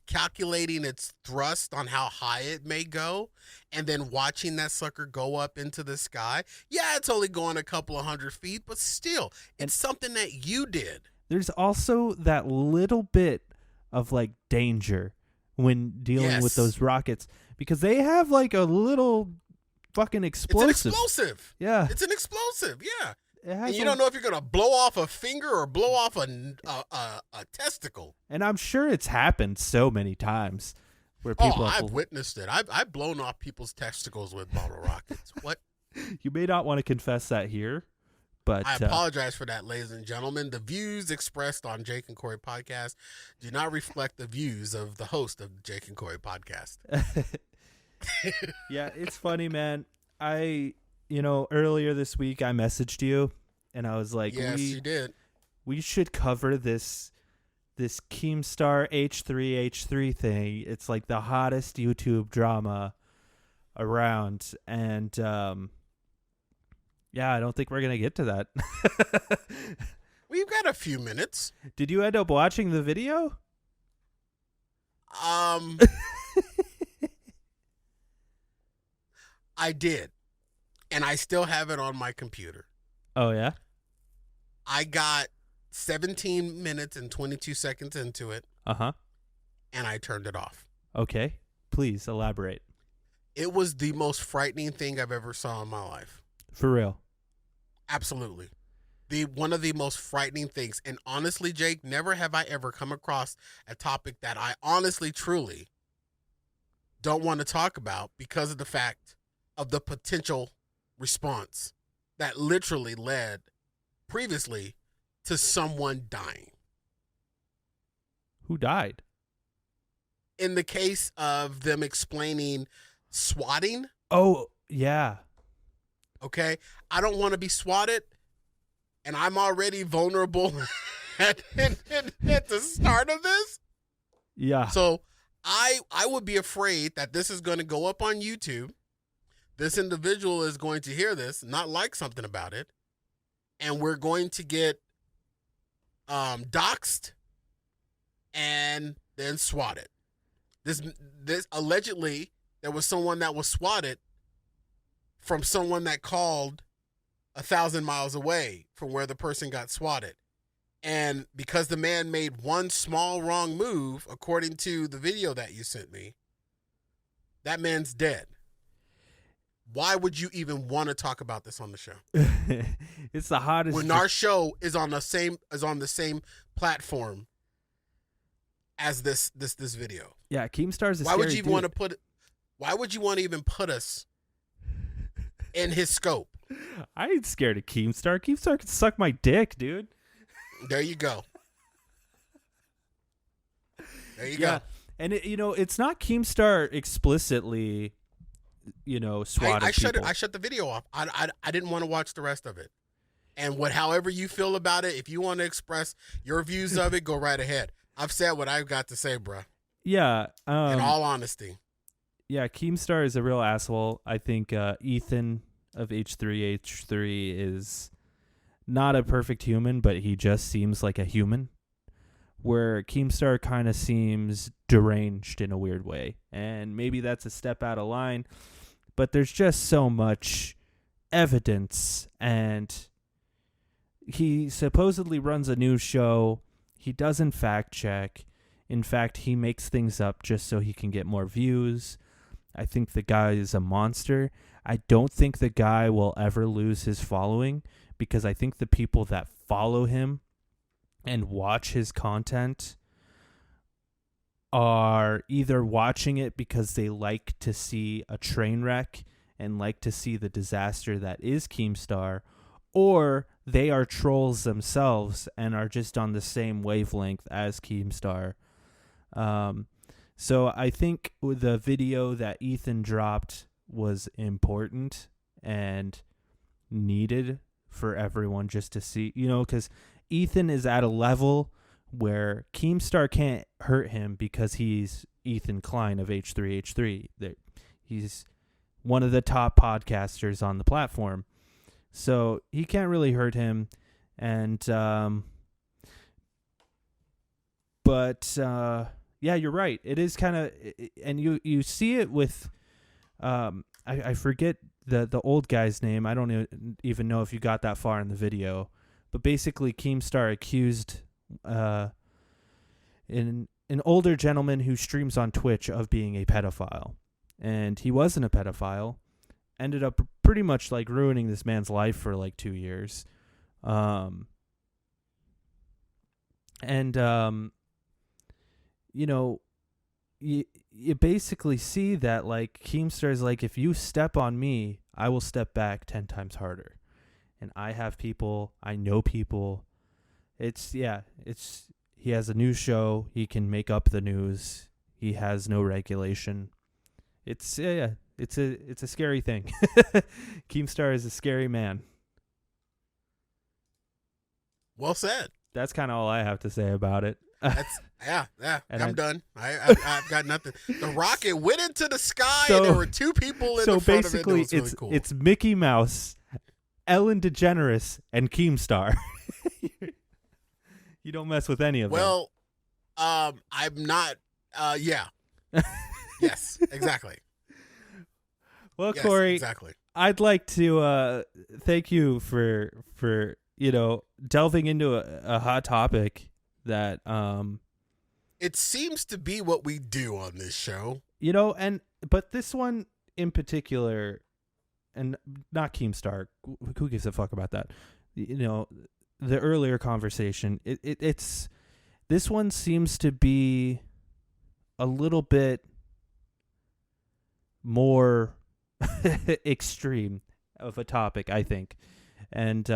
calculating its thrust on how high it may go, and then watching that sucker go up into the sky. Yeah, it's only going a couple of 100 feet, but still, it's something that you did. There's also that little bit of like danger when dealing with those rockets, because they have like a little fucking explosive. It's an explosive. Yeah. It's an explosive. Yeah. And you a, don't know if you're going to blow off a finger or blow off a testicle. And I'm sure it's happened so many times where people I've witnessed it. I've blown off people's testicles with bottle rockets. What? You may not want to confess that here, but I apologize for that, ladies and gentlemen. The views expressed on Jake and Cory podcast do not reflect the views of the host of Jake and Cory podcast. Yeah, it's funny, man. Earlier this week I messaged you and I was like, yes, you did. We should cover this Keemstar H3H3 thing. It's like the hottest YouTube drama around, and I don't think we're gonna get to that. We've got a few minutes. Did you end up watching the video? Um, I did, and I still have it on my computer. Oh yeah. I got 17 minutes and 22 seconds into it, Uh-huh. and I turned it off. Okay. Please elaborate. It was the most frightening thing I've ever saw in my life. For real. Absolutely. One of the most frightening things. And honestly, Jake, never have I ever come across a topic that I honestly, truly don't want to talk about because of the fact of the potential response that literally led previously to someone dying. Who died? In the case of them explaining swatting, Oh, yeah. okay, I don't want to be swatted, and I'm already vulnerable at the start of this. Yeah. So I would be afraid that this is going to go up on YouTube. This individual is going to hear this, not like something about it, and we're going to get doxxed and then swatted. This allegedly there was someone that was swatted from someone that called 1,000 miles away from where the person got swatted. And because the man made one small wrong move, according to the video that you sent me, that man's dead. Why would you even want to talk about this on the show? It's the hottest. When our show is on the same platform as this video. Yeah, Keemstar's a Why scary would you even dude. want to put? Why would you want to even put us in his scope? I ain't scared of Keemstar. Keemstar can suck my dick, dude. There you go. There you Yeah. go. And it's not Keemstar explicitly, swatting I shut it. people. I shut the video off. I didn't want to watch the rest of it. And however you feel about it, if you want to express your views of it, go right ahead. I've said what I've got to say, bruh. Yeah. In all honesty. Yeah, Keemstar is a real asshole. I think Ethan of H3H3 is not a perfect human, but he just seems like a human. Where Keemstar kind of seems deranged in a weird way. And maybe that's a step out of line, but there's just so much evidence. And he supposedly runs a news show. He doesn't fact check. In fact, he makes things up just so he can get more views. I think the guy is a monster. I don't think the guy will ever lose his following because I think the people that follow him and watch his content are either watching it because they like to see a train wreck and like to see the disaster that is Keemstar, or they are trolls themselves and are just on the same wavelength as Keemstar. So I think the video that Ethan dropped was important and needed for everyone just to see, because Ethan is at a level where Keemstar can't hurt him because he's Ethan Klein of H3H3. He's one of the top podcasters on the platform. So he can't really hurt him. And, yeah, you're right. It is kind of, and you see it with, I forget the old guy's name. I don't even know if you got that far in the video, but basically Keemstar accused an older gentleman who streams on Twitch of being a pedophile, and he wasn't a pedophile. Ended up pretty much like ruining this man's life for like 2 years, you basically see that like Keemstar is like, if you step on me, I will step back 10 times harder. And I have people, I know people. He has a news show. He can make up the news. He has no regulation. It's a scary thing. Keemstar is a scary man. Well said. That's kind of all I have to say about it. Yeah. And I'm done. I've got nothing. The rocket went into the sky, and there were two people in the front of it. So It basically, was really cool. it's Mickey Mouse, Ellen DeGeneres, and Keemstar. You don't mess with any of them. Well, I'm not Yeah. Yes, exactly. Well, Yes, Cory, exactly. I'd like to thank you for delving into a hot topic that It seems to be what we do on this show. but this one in particular, and not Keemstar. Who gives a fuck about that? The earlier conversation. It's this one seems to be a little bit more extreme of a topic, I think, and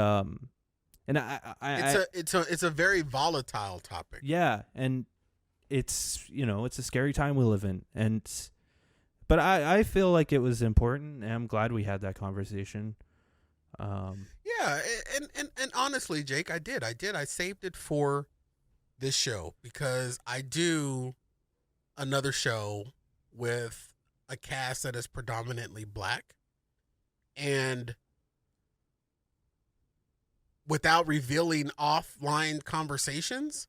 It's a very volatile topic. yeah, and it's a scary time we live in, but I feel like it was important, and I'm glad we had that conversation. Yeah, and honestly, Jake, I did. I saved it for this show because I do another show with a cast that is predominantly black, and without revealing offline conversations,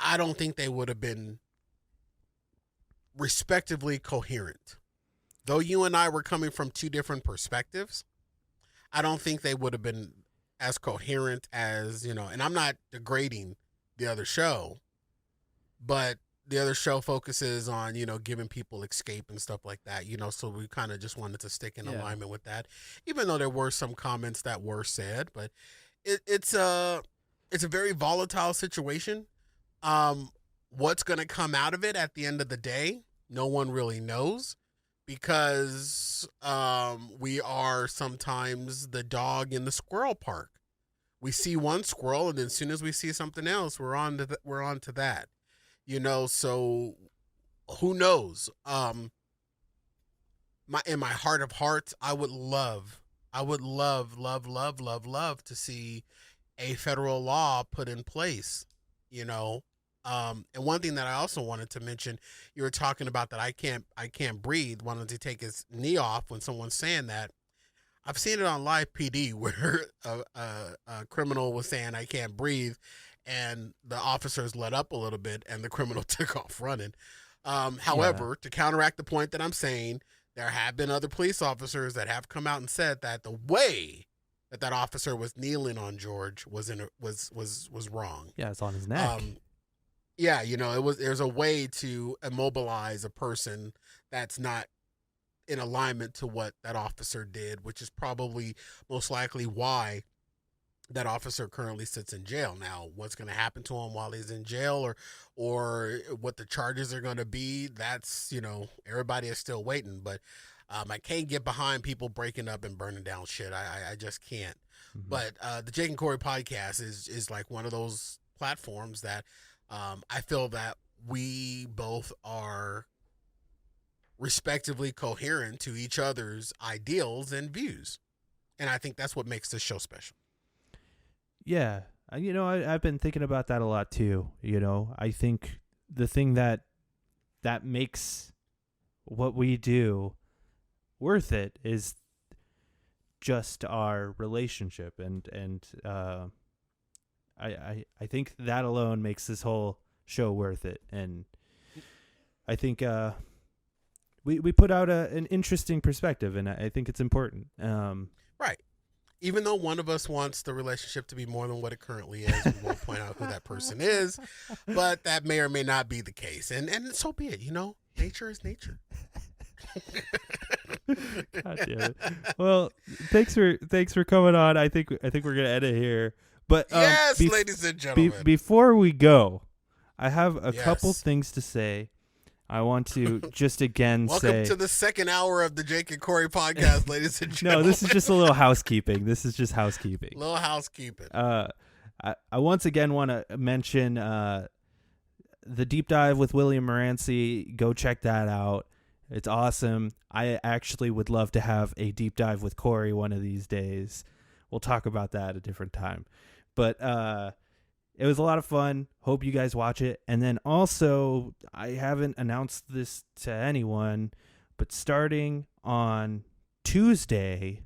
I don't think they would have been respectively coherent. Though you and I were coming from two different perspectives, I don't think they would have been as coherent as, and I'm not degrading the other show, but the other show focuses on, giving people escape and stuff like that, so we kind of just wanted to stick in alignment with that, even though there were some comments that were said, but it's a very volatile situation. What's going to come out of it at the end of the day, no one really knows, because we are sometimes the dog in the squirrel park. We see one squirrel, and then as soon as we see something else, we're on to that. So who knows? In my heart of hearts, I would love, love, love, love to see a federal law put in place. And one thing that I also wanted to mention, you were talking about that I can't breathe, wanted to take his knee off when someone's saying that. I've seen it on live PD where a criminal was saying I can't breathe, and the officers let up a little bit, and the criminal took off running. However, to counteract the point that I'm saying, there have been other police officers that have come out and said that the way that officer was kneeling on George was wrong. Yeah, it's on his neck. Yeah, there's a way to immobilize a person that's not in alignment to what that officer did, which is probably most likely why that officer currently sits in jail. Now, what's going to happen to him while he's in jail, or what the charges are going to be, that's, everybody is still waiting. But I can't get behind people breaking up and burning down shit. I just can't. Mm-hmm. But the Jake and Cory podcast is like one of those platforms that I feel that we both are respectively coherent to each other's ideals and views. And I think that's what makes this show special. Yeah. I've been thinking about that a lot too. I think the thing that makes what we do worth it is just our relationship. And I think that alone makes this whole show worth it. And I think we put out an interesting perspective, and I think it's important. Right. Even though one of us wants the relationship to be more than what it currently is, we won't point out who that person is, but that may or may not be the case. And so be it, nature is nature. God damn it. Well, thanks for coming on. I think we're gonna end it here. But yes, ladies and gentlemen. Before we go, I have a couple things to say. I want to just again Welcome say... to the second hour of the Jake and Cory podcast, ladies and gentlemen. No, this is just a little housekeeping. Little housekeeping. I once again want to mention the deep dive with William Moranci. Go check that out. It's awesome. I actually would love to have a deep dive with Cory one of these days. We'll talk about that at a different time. But it was a lot of fun. Hope you guys watch it. And then also, I haven't announced this to anyone, but starting on Tuesday,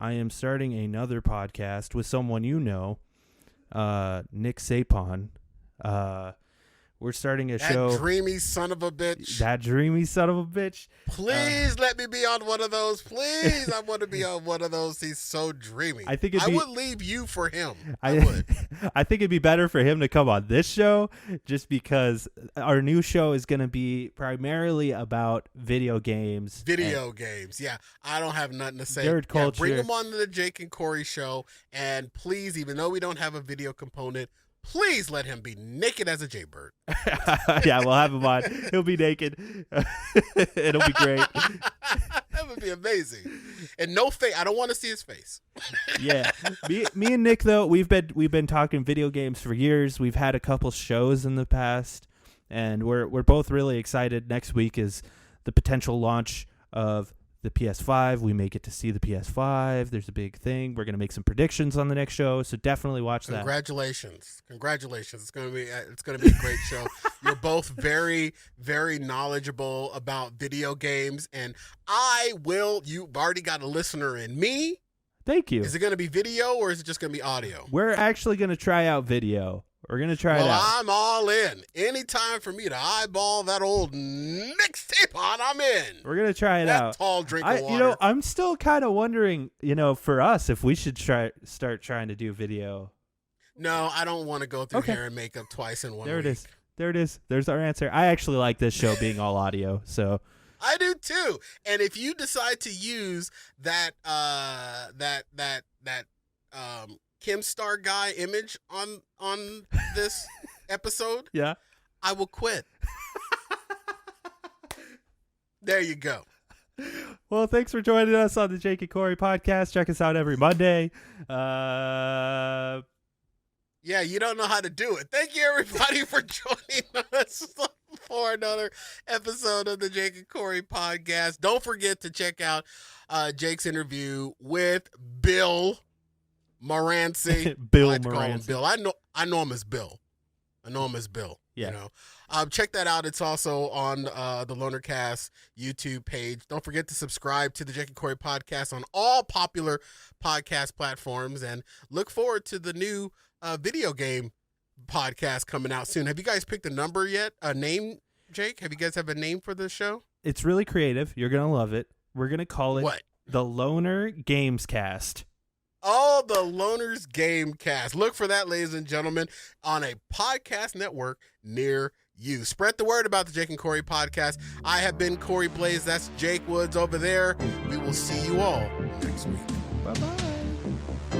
I am starting another podcast with someone Nick Sapon. We're starting a That show. dreamy son of a bitch. That dreamy son of a bitch. Please let me be on one of those. Please, I want to be on one of those. He's so dreamy. I think I would leave you for him. I would. I think it'd be better for him to come on this show, just because our new show is going to be primarily about video games. Video games. Yeah, I don't have nothing to say. Nerd culture. Bring him on to the Jake and Cory show, and please, even though we don't have a video component, please let him be naked as a jaybird. Yeah, we'll have him on. He'll be naked. It'll be great. That would be amazing. And no face. I don't want to see his face. Yeah, me and Nick though, we've been talking video games for years. We've had a couple shows in the past, and we're both really excited. Next week is the potential launch of the PS5. We may get to see the PS5. There's a big thing. We're gonna make some predictions on the next show, so definitely watch that. Congratulations. It's gonna be a great show. You're both very, very knowledgeable about video games, and you've already got a listener in me. Thank you. Is it gonna be video or is it just gonna be audio? We're actually gonna try out video. We're gonna try it out. I'm all in. Anytime for me to eyeball that old mixtape on, I'm in. We're gonna try it out. Tall drink of water. I'm still kind of wondering, for us, if we should start trying to do video. No, I don't want to go through hair and makeup twice in one week. There it is. There's our answer. I actually like this show being all audio, so. I do too. And if you decide to use that Kim Star guy image on this episode, yeah, I will quit. There you go. Well, thanks for joining us on the Jake and Cory podcast. Check us out every Monday. Yeah, you don't know how to do it. Thank you, everybody, for joining us for another episode of the Jake and Cory podcast. Don't forget to check out Jake's interview with Bill Moranci. Bill I like to call him Moranci. Bill. I know him as Bill. Yeah. Check that out. It's also on the Lonercast YouTube page. Don't forget to subscribe to the Jake and Cory podcast on all popular podcast platforms, and look forward to the new video game podcast coming out soon. Have you guys picked a number yet? A name, Jake? Have you guys have a name for the show? It's really creative. You're gonna love it. We're gonna call it What? The Loner Games Cast. Oh, the Loners Gamecast. Look for that, ladies and gentlemen, on a podcast network near you. Spread the word about the Jake and Cory podcast. I have been Cory Blaze. That's Jake Woods over there. We will see you all next week. Bye-bye.